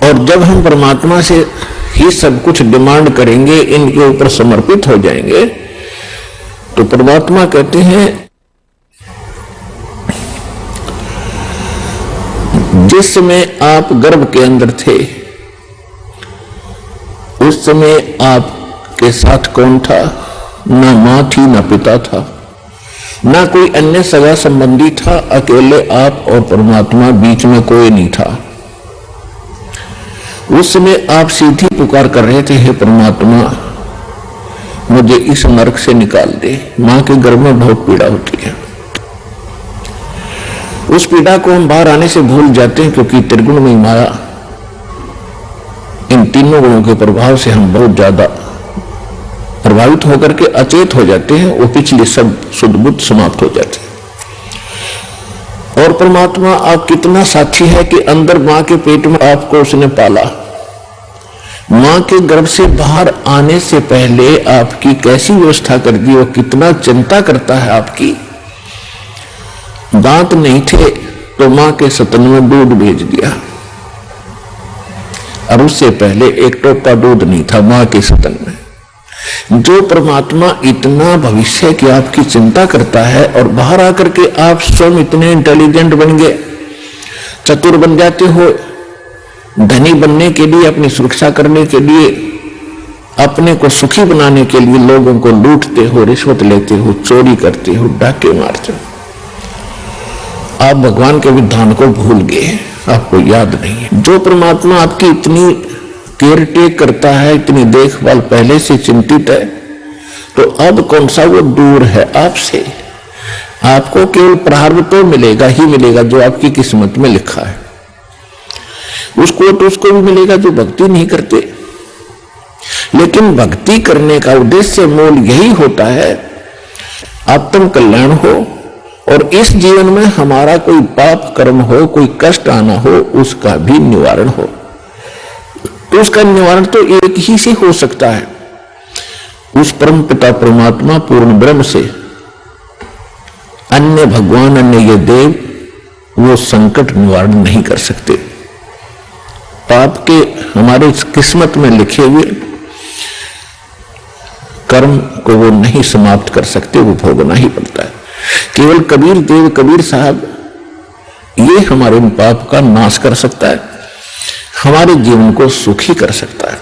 और जब हम परमात्मा से ही सब कुछ डिमांड करेंगे, इनके ऊपर समर्पित हो जाएंगे, तो परमात्मा कहते हैं जिस समय आप गर्भ के अंदर थे उस समय आपके साथ कौन था? ना मां थी, ना पिता था, ना कोई अन्य सगा संबंधी था। अकेले आप और परमात्मा, बीच में कोई नहीं था। उस समय आप सीधी पुकार कर रहे थे, हे परमात्मा मुझे इस नरक से निकाल दे। मां के गर्भ में बहुत पीड़ा होती है। उस पीड़ा को हम बाहर आने से भूल जाते हैं, क्योंकि त्रिगुण में माया, इन तीनों गुणों के प्रभाव से हम बहुत ज्यादा प्रभावित होकर के अचेत हो जाते हैं। वो पिछले सब शुद्ध बुद्ध समाप्त हो जाते हैं। और परमात्मा आप कितना साक्षी है कि अंदर मां के पेट में आपको उसने पाला। मां के गर्भ से बाहर आने से पहले आपकी कैसी व्यवस्था कर दी, वो कितना चिंता करता है आपकी। दांत नहीं थे तो मां के स्तन में दूध भेज दिया, और उससे पहले एक टोपा दूध नहीं था मां के स्तन में। जो परमात्मा इतना भविष्य की आपकी चिंता करता है, और बाहर आकर के आप स्वयं इतने इंटेलिजेंट बन गए, चतुर बन जाते हो, धनी बनने के लिए, अपनी सुरक्षा करने के लिए, अपने को सुखी बनाने के लिए लोगों को लूटते हो, रिश्वत लेते हो, चोरी करते हो, डाके मारते हो। आप भगवान के विधान को भूल गए, आपको याद नहीं है। जो परमात्मा आपकी इतनी केयर टेक करता है, इतनी देखभाल पहले से चिंतित है, तो अब कौन सा वो दूर है आपसे। आपको केवल प्रारब्ध तो मिलेगा ही मिलेगा जो आपकी किस्मत में लिखा है। उसको तो उसको भी मिलेगा जो भक्ति नहीं करते। लेकिन भक्ति करने का उद्देश्य मूल यही होता है आत्म कल्याण हो, और इस जीवन में हमारा कोई पाप कर्म हो, कोई कष्ट आना हो, उसका भी निवारण हो। तो उसका निवारण तो एक ही से हो सकता है, उस परम पिता परमात्मा पूर्ण ब्रह्म से। अन्य भगवान, अन्य ये देव वो संकट निवारण नहीं कर सकते। पाप के हमारे किस्मत में लिखे हुए कर्म को वो नहीं समाप्त कर सकते, वो भोगना ही पड़ता है। केवल कबीर देव, कबीर साहब ये हमारे पाप का नाश कर सकता है, हमारे जीवन को सुखी कर सकता है।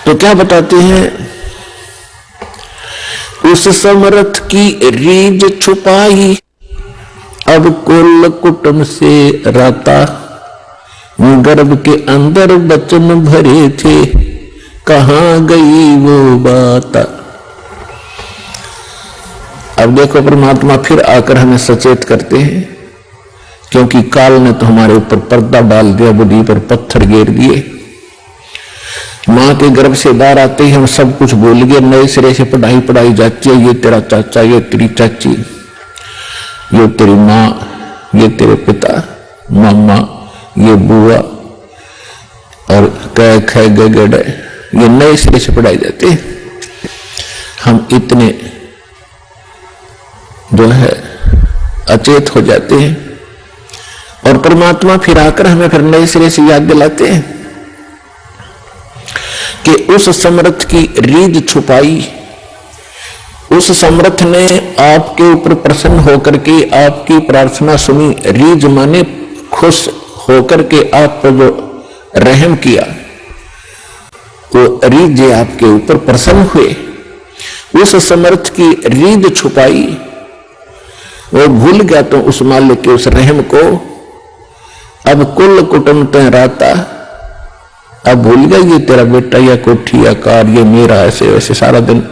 तो क्या बताते हैं, उस समर्थ की रीझ छुपाई, अब कुल कुटुंब से राता, गर्भ के अंदर बचन भरे थे, कहां गई वो बात। अब देखो परमात्मा फिर आकर हमें सचेत करते हैं, क्योंकि काल ने तो हमारे ऊपर पर्दा डाल दिया, बुद्धि पर पत्थर गिर दिए। मां के गर्भ से बाहर आते ही हम सब कुछ भूल गए, नए सिरे से पढ़ाई जाती है। ये तेरा चाचा, ये तेरी चाची, ये तेरी माँ, ये तेरे पिता, मामा, ये बुआ, और कह ख गड़, ये नए सिरे से पढ़ाई जाती है। हम इतने जो है अचेत हो जाते हैं, और परमात्मा फिर आकर हमें फिर नए सिरे से याद दिलाते हैं कि उस समर्थ की रीझ छुपाई। उस समर्थ ने आपके ऊपर प्रसन्न होकर के आपकी प्रार्थना सुनी। रीझ माने खुश होकर के आप पर जो रहम किया, वो रीझ आपके ऊपर प्रसन्न हुए। उस समर्थ की रीझ छुपाई, वो भूल गया तो उस मालिक के उस रहम को। अब कुल कुटुंब तहराता, अब भूल गया ये तेरा बेटा या कोठी या कार ये मेरा, ऐसे वैसे सारा दिन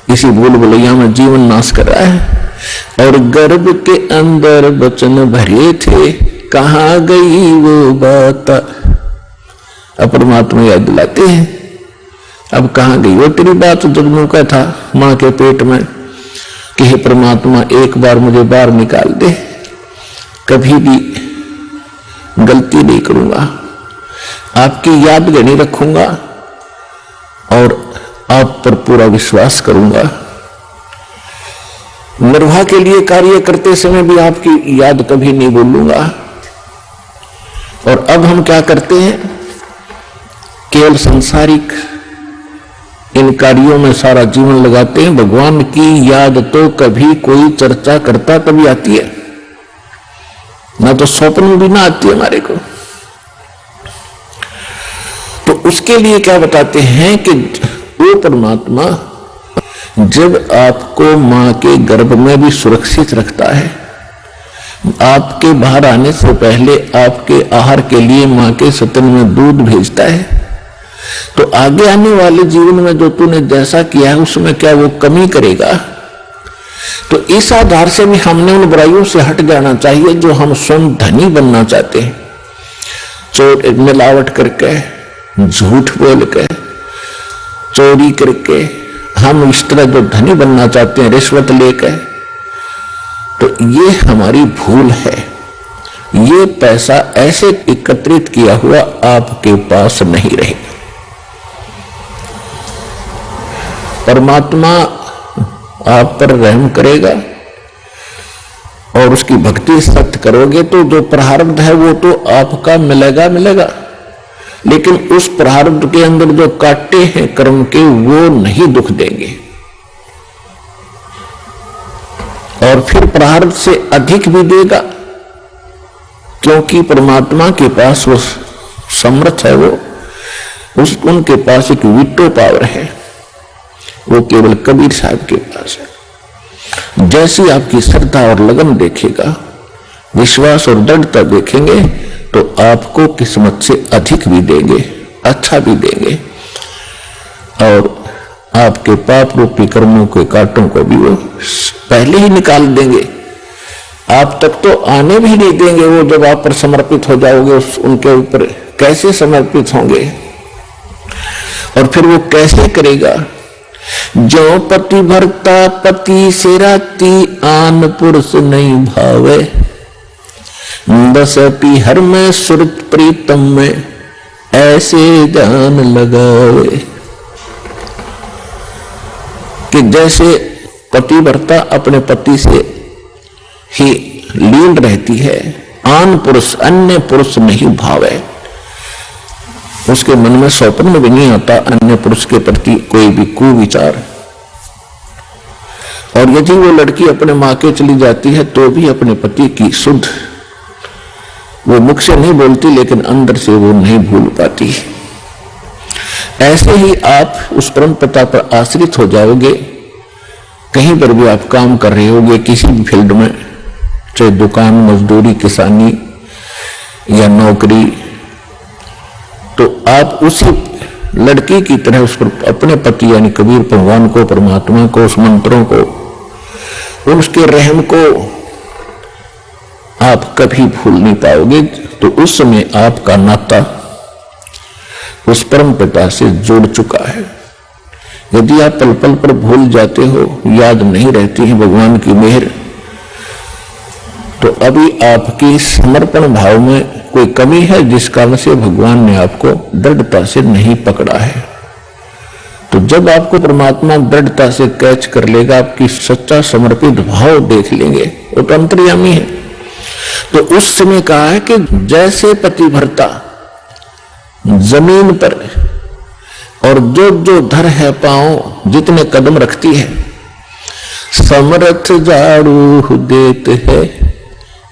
इसी भूल भुलैया में जीवन नाश कर रहा है। और गर्भ के अंदर वचन भरे थे, कहाँ गई वो बात। अब परमात्मा याद दिलाते हैं, अब कहाँ गई वो तेरी बात जब मुका था मां के पेट में कि हे परमात्मा एक बार मुझे बाहर निकाल दे, कभी भी गलती नहीं करूंगा, आपकी यादगानी रखूंगा और आप पर पूरा विश्वास करूंगा। निर्वाह के लिए कार्य करते समय भी आपकी याद कभी नहीं भूलूंगा। और अब हम क्या करते हैं, केवल सांसारिक इन कार्यों में सारा जीवन लगाते हैं। भगवान की याद तो कभी कोई चर्चा करता तभी आती है, ना तो स्वप्न में भी ना आती है हमारे को। तो उसके लिए क्या बताते हैं कि वो परमात्मा जब आपको मां के गर्भ में भी सुरक्षित रखता है, आपके बाहर आने से पहले आपके आहार के लिए मां के स्तन में दूध भेजता है, तो आगे आने वाले जीवन में जो तूने जैसा किया है उसमें क्या वो कमी करेगा। तो इस आधार से भी हमने उन बुराइयों से हट जाना चाहिए जो हम स्वयं धनी बनना चाहते हैं। चोर मिलावट करके, झूठ बोल के, चोरी करके हम इस तरह जो धनी बनना चाहते हैं, रिश्वत लेकर, तो ये हमारी भूल है। ये पैसा ऐसे एकत्रित किया हुआ आपके पास नहीं रहेगा। परमात्मा आप पर रहम करेगा और उसकी भक्ति सत्य करोगे तो जो प्रारब्ध है वो तो आपका मिलेगा मिलेगा, लेकिन उस प्रारब्ध के अंदर जो काटे हैं कर्म के वो नहीं दुख देंगे। और फिर प्रारब्ध से अधिक भी देगा, क्योंकि परमात्मा के पास वो समर्थ है, उनके पास एक वीटो पावर है, वो केवल कबीर साहब के पास है। जैसी आपकी श्रद्धा और लगन देखेगा, विश्वास और दृढ़ता देखेंगे, तो आपको किस्मत से अधिक भी देंगे, अच्छा भी देंगे, और आपके पाप रूपी कर्मों के कांटों को भी वो पहले ही निकाल देंगे। आप तक तो आने भी नहीं देंगे। वो जब आप पर समर्पित हो जाओगे उनके ऊपर कैसे समर्पित होंगे, और फिर वो कैसे करेगा। जो पति भरता पति से राती, आन पुरुष नहीं भावे, बस पी हर में सुरत प्रीतम में, ऐसे ध्यान लगावे। कि जैसे पति भरता अपने पति से ही लीन रहती है, आन पुरुष अन्य पुरुष नहीं भावे, उसके मन में स्वप्न में भी नहीं आता अन्य पुरुष के प्रति कोई भी कुविचार। और यदि वो लड़की अपने मां के चली जाती है तो भी अपने पति की शुद्ध, वो मुख से नहीं बोलती लेकिन अंदर से वो नहीं भूल पाती। ऐसे ही आप उस परम पिता पर आश्रित हो जाओगे। कहीं पर भी आप काम कर रहे होगे, किसी भी फील्ड में, चाहे दुकान, मजदूरी, किसानी या नौकरी, तो आप उसी लड़की की तरह उस पर अपने पति यानी कबीर भगवान को, परमात्मा को, उस मंत्रों को, उसके रहम को आप कभी भूल नहीं पाओगे। तो उस समय आपका नाता उस परम पिता से जुड़ चुका है। यदि आप पल पल पर भूल जाते हो, याद नहीं रहती है भगवान की मेहर, तो अभी आपकी समर्पण भाव में कोई कमी है, जिस कारण से भगवान ने आपको दृढ़ता से नहीं पकड़ा है। तो जब आपको परमात्मा दृढ़ता से कैच कर लेगा, आपकी सच्चा समर्पित भाव देख लेंगे, वो तो अंतर्यामी है। तो उस समय कहा है कि जैसे पति भरता जमीन पर, और जो जो धर है पांव जितने कदम रखती है, समर्थ झाड़ू देते है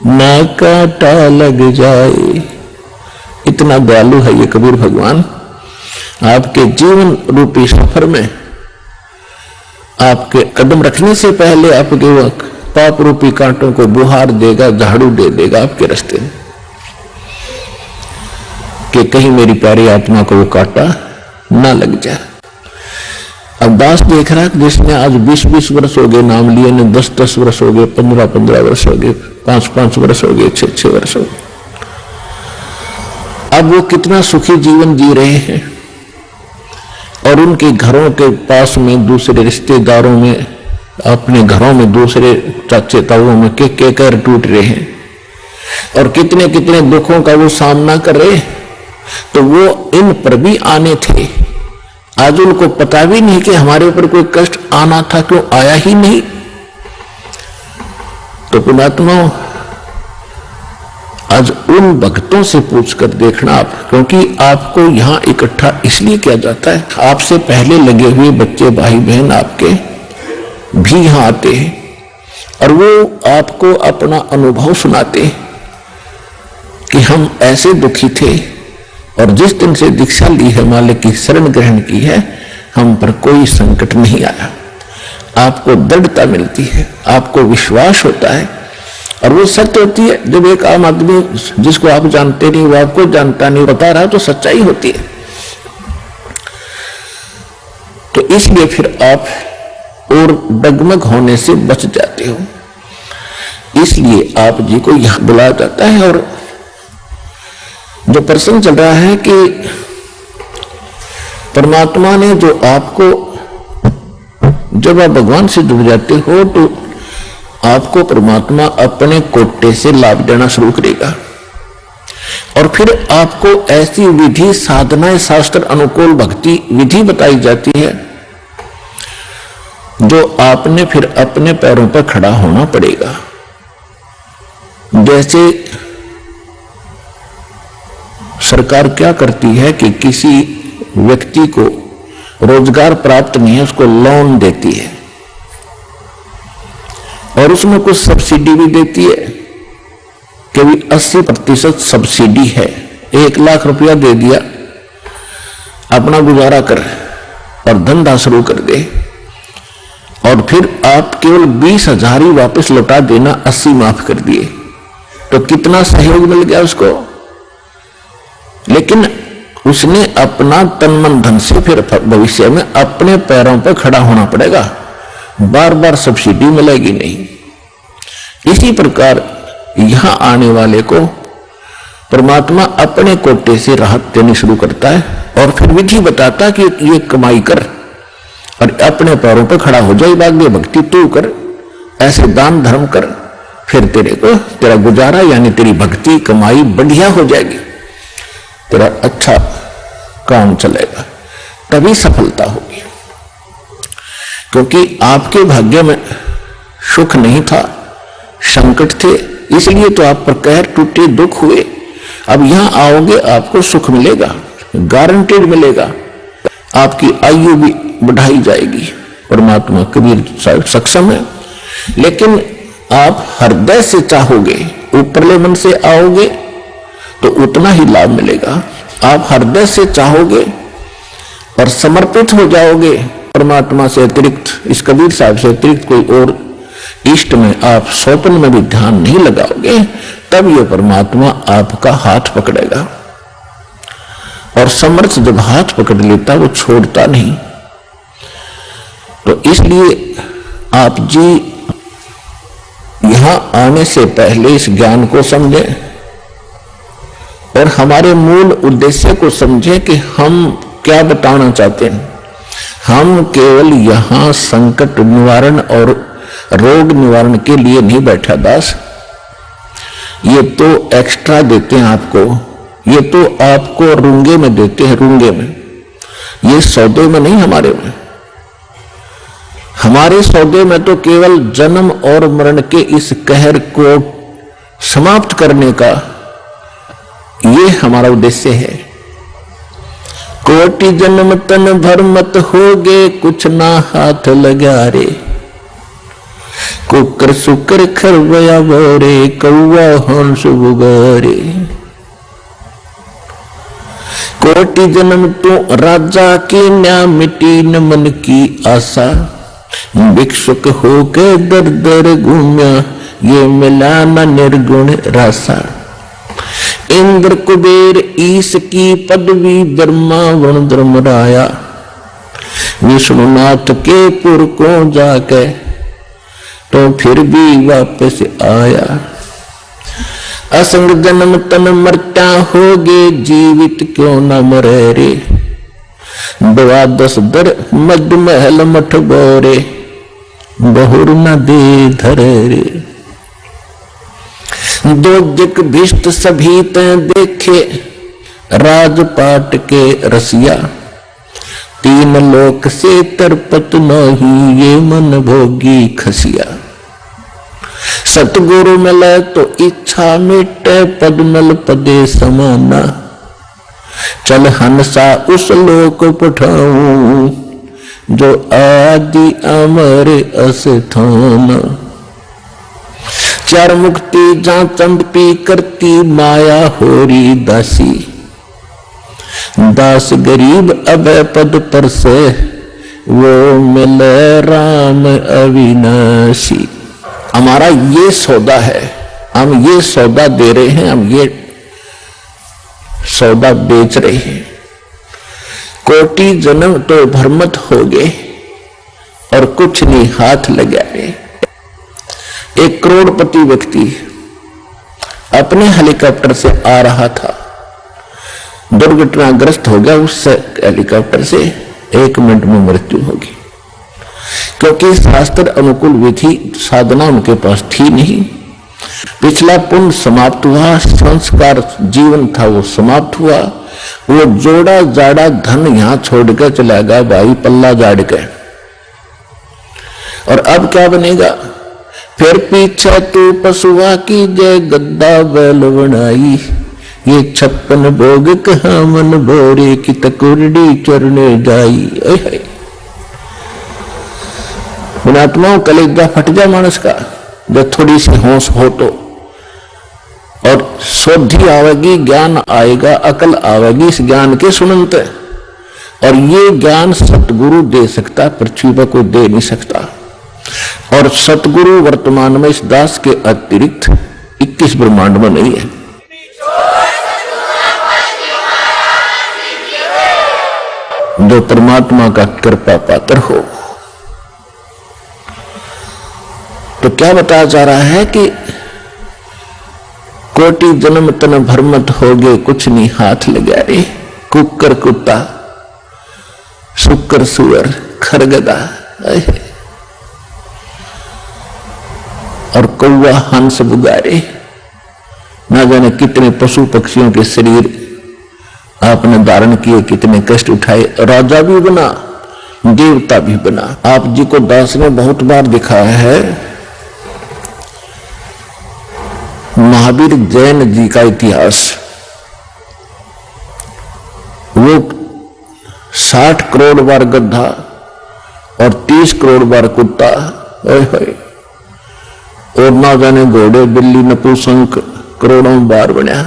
ना कांटा लग जाए। इतना दयालु है ये कबीर भगवान। आपके जीवन रूपी सफर में आपके कदम रखने से पहले आपके पाप रूपी कांटों को बुहार देगा, झाड़ू दे देगा आपके रास्ते में। कि कहीं मेरी प्यारी आत्मा को वो कांटा ना लग जाए। अब दास देख रहा है जिसने आज 20-20 वर्ष हो गए नाम लिए ने, 10-10 वर्ष हो गए, 15-15 वर्ष हो गए, 5-5 वर्ष हो गए, 6-6 वर्ष हो गए, अब वो कितना सुखी जीवन जी रहे हैं और उनके घरों के पास में दूसरे रिश्तेदारों में, अपने घरों में दूसरे चाचे ताऊओं में के कहकर टूट रहे हैं और कितने कितने दुखों का वो सामना कर रहे। तो वो इन पर भी आने थे, आज उनको पता भी नहीं कि हमारे ऊपर कोई कष्ट आना था, क्यों आया ही नहीं। तो पुण्यात्मा आज उन भक्तों से पूछकर देखना आप, क्योंकि आपको यहां इकट्ठा इसलिए किया जाता है, आपसे पहले लगे हुए बच्चे भाई बहन आपके भी यहां आते हैं और वो आपको अपना अनुभव सुनाते हैं कि हम ऐसे दुखी थे और जिस दिन से दीक्षा ली है, मालिक की शरण ग्रहण की है, हम पर कोई संकट नहीं आया। आपको दृढ़ता मिलती है, आपको विश्वास होता है और वो सत्य होती है। जब एक आम आदमी जिसको आप जानते नहीं, वो आपको जानता नहीं, बता रहा तो सच्चाई होती है। तो इसलिए फिर आप और डगमग होने से बच जाते हो। इसलिए आप जी को यहां बुलाया जाता है। और जो प्रसंग चल रहा है कि परमात्मा ने जो आपको, जब आप भगवान से जुड़ जाते हो तो आपको परमात्मा अपने कोटे से लाभ देना शुरू करेगा और फिर आपको ऐसी विधि साधनाएं, शास्त्र अनुकूल भक्ति विधि बताई जाती है जो आपने फिर अपने पैरों पर खड़ा होना पड़ेगा। जैसे सरकार क्या करती है कि किसी व्यक्ति को रोजगार प्राप्त नहीं है, उसको लोन देती है और उसमें कुछ सब्सिडी भी देती है कि भी 80% सब्सिडी है। 1 लाख रुपया दे दिया, अपना गुजारा कर और धंधा शुरू कर दे और फिर आप केवल 20,000 ही वापस लौटा देना, 80 माफ कर दिए, तो कितना सहयोग मिल गया उसको। लेकिन उसने अपना तन मन धन से फिर भविष्य में अपने पैरों पर खड़ा होना पड़ेगा, बार बार सब्सिडी मिलेगी नहीं। इसी प्रकार यहां आने वाले को परमात्मा अपने कोटे से राहत देनी शुरू करता है और फिर विधि बताता कि ये कमाई कर और अपने पैरों पर खड़ा हो जाए, भाग्य भक्ति तू कर, ऐसे दान धर्म कर, फिर तेरे को तेरा गुजारा यानी तेरी भक्ति कमाई बढ़िया हो जाएगी, तेरा अच्छा काम चलेगा, तभी सफलता होगी। क्योंकि आपके भाग्य में सुख नहीं था, संकट थे, इसलिए तो आप पर कहर टूटे, दुख हुए। अब यहां आओगे आपको सुख मिलेगा, गारंटेड मिलेगा, आपकी आयु भी बढ़ाई जाएगी। परमात्मा कबीर साहब सक्षम है। लेकिन आप हृदय से चाहोगे, ऊपरले मन से आओगे तो उतना ही लाभ मिलेगा। आप हृदय से चाहोगे और समर्पित हो जाओगे परमात्मा से अतिरिक्त, इस कबीर साहब से अतिरिक्त कोई और इष्ट में आप स्वप्न में भी ध्यान नहीं लगाओगे, तब ये परमात्मा आपका हाथ पकड़ेगा। और समर्थ जब हाथ पकड़ लेता वो छोड़ता नहीं। तो इसलिए आप जी यहां आने से पहले इस ज्ञान को समझें और हमारे मूल उद्देश्य को समझें कि हम क्या बताना चाहते हैं। हम केवल यहां संकट निवारण और रोग निवारण के लिए नहीं बैठा दास, ये तो एक्स्ट्रा देते हैं आपको, ये तो आपको रूंगे में देते हैं, रूंगे में, ये सौदे में नहीं। हमारे सौदे में तो केवल जन्म और मरण के इस कहर को समाप्त करने का ये हमारा उद्देश्य है। कोटि जन्म तन भर मत होगे, कुछ ना हाथ लगा रे, कुकर सुकर खरवया बोरे, कौवा हंस बुगारे। कोटि जन्म तो राजा की न्या, मिटी न मन की आशा, भिक्षुक होके दर दर घूम्या, ये मिला न निर्गुण रासा। इंद्र कुबेर ईश की पदवी ब्रह्मा वरुण धर्मराया, विष्णुनाथ के पुर को जाके तो फिर भी वापस आया। असंग जन्म तन मरता होगे, जीवित क्यों न मरे रे। 12 दर मद महल मठ बोरे, बहुर न दे धरे रे। दो जग भिष्ट सभी ते देखे, राजपाट के रसिया। 3 लोक से तरपत नहीं, ये मन भोगी खसिया। सतगुरु मिले तो इच्छा मिटे, पद्मल पदे समाना। चल हंसा उस लोक पठाऊं, जो आदि अमर अस्थान। 4 मुक्ति जहां चंपी करती, माया होरी दासी। दास गरीब अभय पद पर से, वो मिले राम अविनाशी। हमारा ये सौदा है, हम ये सौदा दे रहे हैं, हम ये सौदा बेच रहे हैं। कोटि जन्म तो भ्रमत हो गए, और कुछ नहीं हाथ लगाए। एक करोड़पति व्यक्ति अपने हेलीकॉप्टर से आ रहा था, दुर्घटनाग्रस्त हो गया। उस हेलीकॉप्टर से 1 मिनट में मृत्यु होगी, क्योंकि शास्त्र अनुकूल विधि साधना उनके पास थी नहीं। पिछला पुण्य समाप्त हुआ, संस्कार जीवन था वो समाप्त हुआ। वो जोड़ा जाड़ा धन यहां छोड़कर चला गया भाई, पल्ला जाड़ के। और अब क्या बनेगा? फिर पीछे तू पशुआ की जय, गद्दा बैल बनाई। ये 56 भोग कहा मन भोरे, की तकुरडी चरने जाई। पुणात्माओं कलेजा फट जाए मानस का, जब थोड़ी सी होश हो तो। और शुद्धि आवेगी, ज्ञान आएगा, अकल आवेगी इस ज्ञान के सुनते। और ये ज्ञान सतगुरु दे सकता, पृथ्वी पर कोई दे नहीं सकता। और सतगुरु वर्तमान में इस दास के अतिरिक्त 21 ब्रह्मांड में नहीं है। जो परमात्मा का कृपा पात्र हो। तो क्या बताया जा रहा है कि कोटि जन्म तन भ्रमत हो गए, कुछ नहीं हाथ लगा रे। कुकर कुत्ता, शुकर सुअर, खरगदा और कौवा हंस बुगारे, ना जाने कितने पशु पक्षियों के शरीर आपने धारण किए, कितने कष्ट उठाए। राजा भी बना, देवता भी बना। आप जी को दास ने बहुत बार दिखाया है महावीर जैन जी का इतिहास। वो 60 करोड़ बार गधा और 30 करोड़ बार कुत्ता, और ना जाने घोड़े बिल्ली नपुंसक करोड़ों बार बना।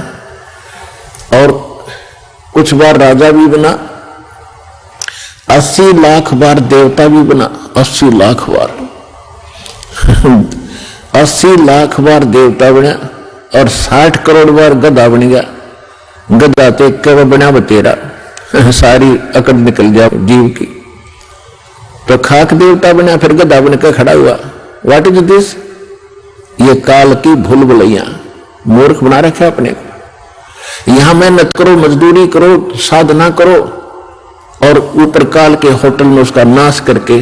और कुछ बार राजा भी बना, 80 लाख बार देवता भी बना। 80 लाख बार 80 लाख बार देवता बना, और 60 करोड़ बार गधा बन गया। गधा तो एक बना बतेरा, सारी अकड़ निकल गया जीव की। तो खाक देवता बना, फिर गधा बनकर खड़ा हुआ। What is this? ये काल की भूल भुलैया, मूर्ख बना रखे अपने को। यहां मेहनत करो, मजदूरी करो, साधना करो, और ऊपर काल के होटल में उसका नाश करके,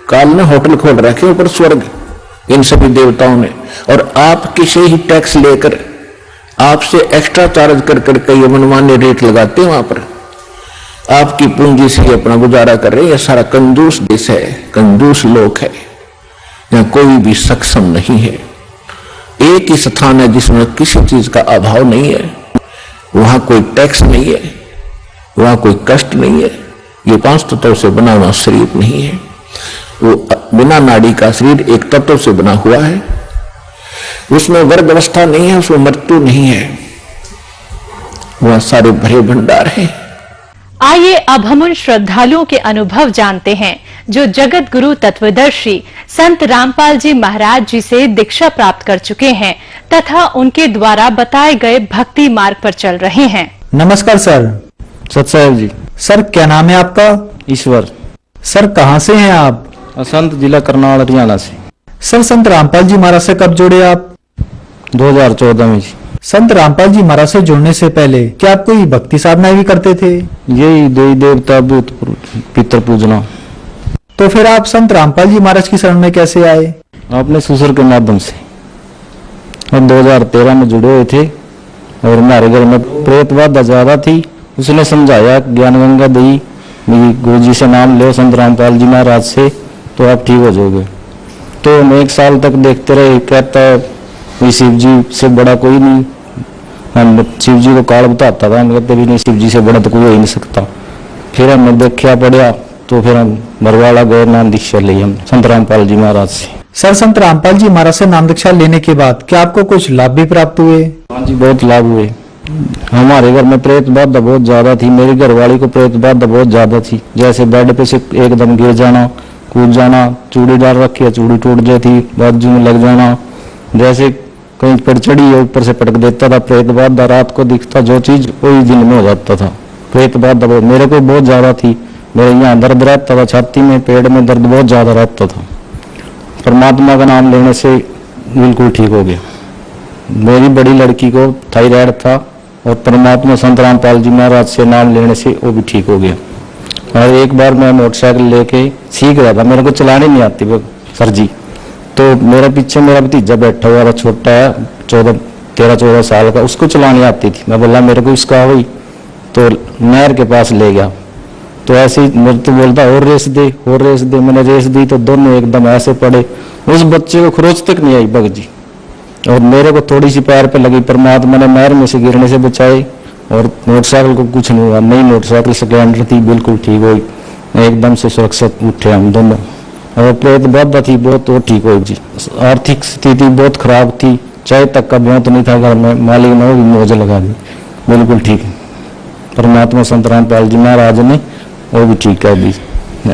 काल ने होटल खोल रखे ऊपर स्वर्ग इन सभी देवताओं ने। और आपके से ही टैक्स लेकर, आपसे एक्स्ट्रा चार्ज कर करके ये मनमान्य रेट लगाते हैं। वहां पर आपकी पूंजी से अपना गुजारा कर रहे हैं। यह सारा कंजूस देश है, कंजूस लोक है, यहाँ कोई भी सक्षम नहीं है। एक ही स्थान है जिसमें किसी चीज का अभाव नहीं है। वहां कोई टैक्स नहीं है, वहां कोई कष्ट नहीं है। ये 5 तत्वों से बना हुआ शरीर नहीं है। वो बिना नाड़ी का शरीर एक तत्व से बना हुआ है। उसमें वर्ग अवस्था नहीं है, उसमें मृत्यु नहीं है। वह सारे भरे भंडार है। आइए अब हम उन श्रद्धालुओं के अनुभव जानते हैं जो जगत गुरु तत्वदर्शी संत रामपाल जी महाराज जी से दीक्षा प्राप्त कर चुके हैं तथा उनके द्वारा बताए गए भक्ति मार्ग पर चल रहे हैं। नमस्कार सर। सतसाहेब जी। सर क्या नाम है आपका? ईश्वर। सर कहाँ से हैं आप? असंत जिला करनाल हरियाणा से। सर संत रामपाल जी महाराज से कब जुड़े आप? 2014 में जी। संत रामपाल जी महाराज से जुड़ने से पहले क्या आप कोई भक्ति साधनाएं भी करते थे? यही देवी देवता भूत पितर पूजना। तो फिर आप संत रामपाल जी महाराज की शरण में कैसे आए? आपने ससुर के माध्यम से हम 2013 में जुड़े हुए थे और हमारे घर में प्रेत बाधा ज्यादा थी। उसने समझाया ज्ञान गंगा दी गुरु जी से नाम लो संत रामपाल जी महाराज से तो आप ठीक हो जाओगे। तो हम 1 साल तक देखते रहे। कहता है शिव जी से बड़ा कोई नहीं। हम शिव जी को काल बताता था। हम कहते भी नहीं शिव जी से बड़ा तो कोई हो ही नहीं सकता। फिर हमने देखा पढ़ा तो फिर हम बरवाला गए, नाम दीक्षा ली हम संत रामपाल जी महाराज से। सर संत रामपाल जी महाराज से नाम दीक्षा लेने के बाद क्या आपको कुछ लाभ भी प्राप्त हुए? हाँ जी, बहुत लाभ हुए। हमारे घर में प्रेत बाधा बहुत ज्यादा थी। मेरी घरवाली को प्रेत बाधा बहुत ज्यादा थी। जैसे बेड पे से एकदम गिर जाना, कूद जाना, चूड़ी डाल रखी है चूड़ी टूट जाती, बाजू में लग जाना, जैसे कहीं पर चढ़ी है ऊपर से पटक देता था। प्रेत बाधा रात को दिखता जो चीज वही दिन में हो जाता था। प्रेत बाधा मेरे को बहुत ज्यादा थी। मेरे यहाँ दर्द रहता था, छाती में पेट में दर्द बहुत ज्यादा रहता था। परमात्मा का नाम लेने से बिल्कुल ठीक हो गया। मेरी बड़ी लड़की को थायराइड था और परमात्मा संत रामपाल जी महाराज से नाम लेने से वो भी ठीक हो गया। और एक बार मैं मोटरसाइकिल लेके सीख रहा था, मेरे को चलाने नहीं आती वो सर जी। तो मेरे पीछे मेरा भतीजा बैठा हुआ था, छोटा है 13-14 साल का, उसको चलाने आती थी। मैं बोला मेरे को इसका हुई तो नहर के पास ले गया। तो ऐसे ही मेरे तो बोलता और रेस दे और रेस दे। मैंने रेस दी तो दोनों एकदम ऐसे पड़े। उस बच्चे को खरोच तक नहीं आई बग जी। और मेरे को थोड़ी सी पैर पे लगी। परमात्मा ने नहर में से गिरने से बचाए और मोटरसाइकिल को कुछ नहीं हुआ। नई मोटरसाइकिल स्प्लेंडर थी, बिल्कुल ठीक हुई। एकदम से सुरक्षित उठे हम दोनों। और प्रेत बाधा थी बहुत, वो ठीक हुई जी। आर्थिक स्थिति बहुत खराब थी, चाय तक का बहुत नहीं था घर में। मालिक ने वो भी मौज लगा दी, बिल्कुल ठीक। परमात्मा संत रामपाल जी महाराज ने वो भी ठीक है। अभी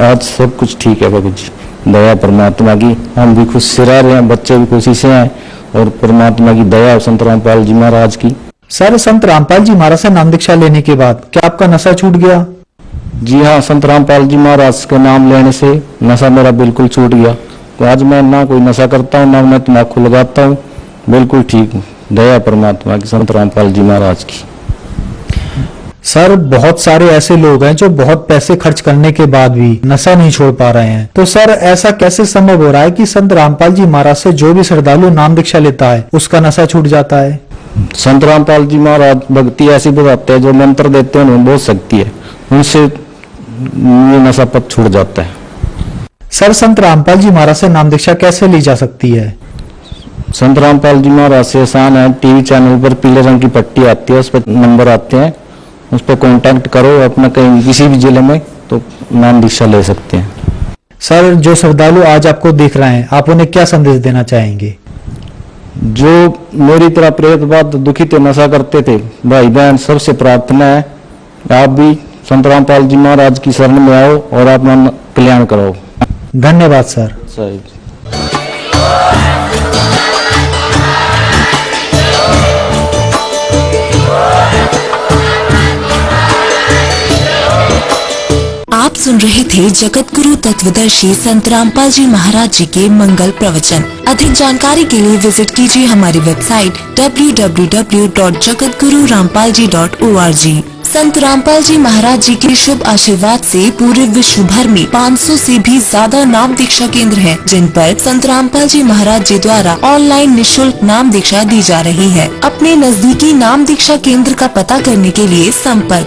आज सब कुछ ठीक है भगत जी, दया परमात्मा की। हम भी खुश से रह रहे हैं, बच्चे भी खुशी से हैं और परमात्मा की दया संत रामपाल जी महाराज की। सर संत रामपाल जी महाराज से नाम दीक्षा लेने के बाद क्या आपका नशा छूट गया? जी हाँ, संत रामपाल जी महाराज के नाम लेने से नशा मेरा बिल्कुल छूट गया। तो आज मैं ना कोई नशा करता हूँ, ना मैं तम्बाकू लगाता हूँ, बिल्कुल ठीक हूँ। दया परमात्मा की, संत रामपाल जी महाराज की। सर बहुत सारे ऐसे लोग हैं जो बहुत पैसे खर्च करने के बाद भी नशा नहीं छोड़ पा रहे हैं। तो सर ऐसा कैसे संभव हो रहा है कि संत रामपाल जी महाराज से जो भी श्रद्धालु नाम दीक्षा लेता है उसका नशा छूट जाता है? संत रामपाल जी महाराज भक्ति ऐसी बताते हैं, जो मंत्र देते हैं उनमें बहुत शक्ति है, उनसे ये नशा पद छूट जाता है। सर संत रामपाल जी महाराज से नाम दीक्षा कैसे ली जा सकती है? संत रामपाल जी महाराज से आसान है। टीवी चैनल पर पीले रंग की पट्टी आती है, उस पर नंबर आते हैं, उस पर कांटेक्ट करो अपना कहीं किसी भी जिले में तो नाम दीक्षा ले सकते हैं। सर जो श्रद्धालु आज आपको देख रहे हैं आप उन्हें क्या संदेश देना चाहेंगे? जो मेरी तरह प्रेत बात दुखी थे, नशा करते थे, भाई बहन सबसे प्रार्थना है आप भी संत रामपाल जी महाराज की शरण में आओ और अपना कल्याण कराओ। धन्यवाद सर। आप सुन रहे थे जगत गुरु तत्वदर्शी संत रामपाल जी महाराज जी के मंगल प्रवचन। अधिक जानकारी के लिए विजिट कीजिए हमारी वेबसाइट www.jagatgururampalji.org। संत रामपाल जी महाराज जी के शुभ आशीर्वाद से पूरे विश्व भर में 500 से भी ज्यादा नाम दीक्षा केंद्र हैं, जिन पर संत रामपाल जी महाराज जी द्वारा ऑनलाइन निःशुल्क नाम दीक्षा दी जा रही है। अपने नजदीकी नाम दीक्षा केंद्र का पता करने के लिए संपर्क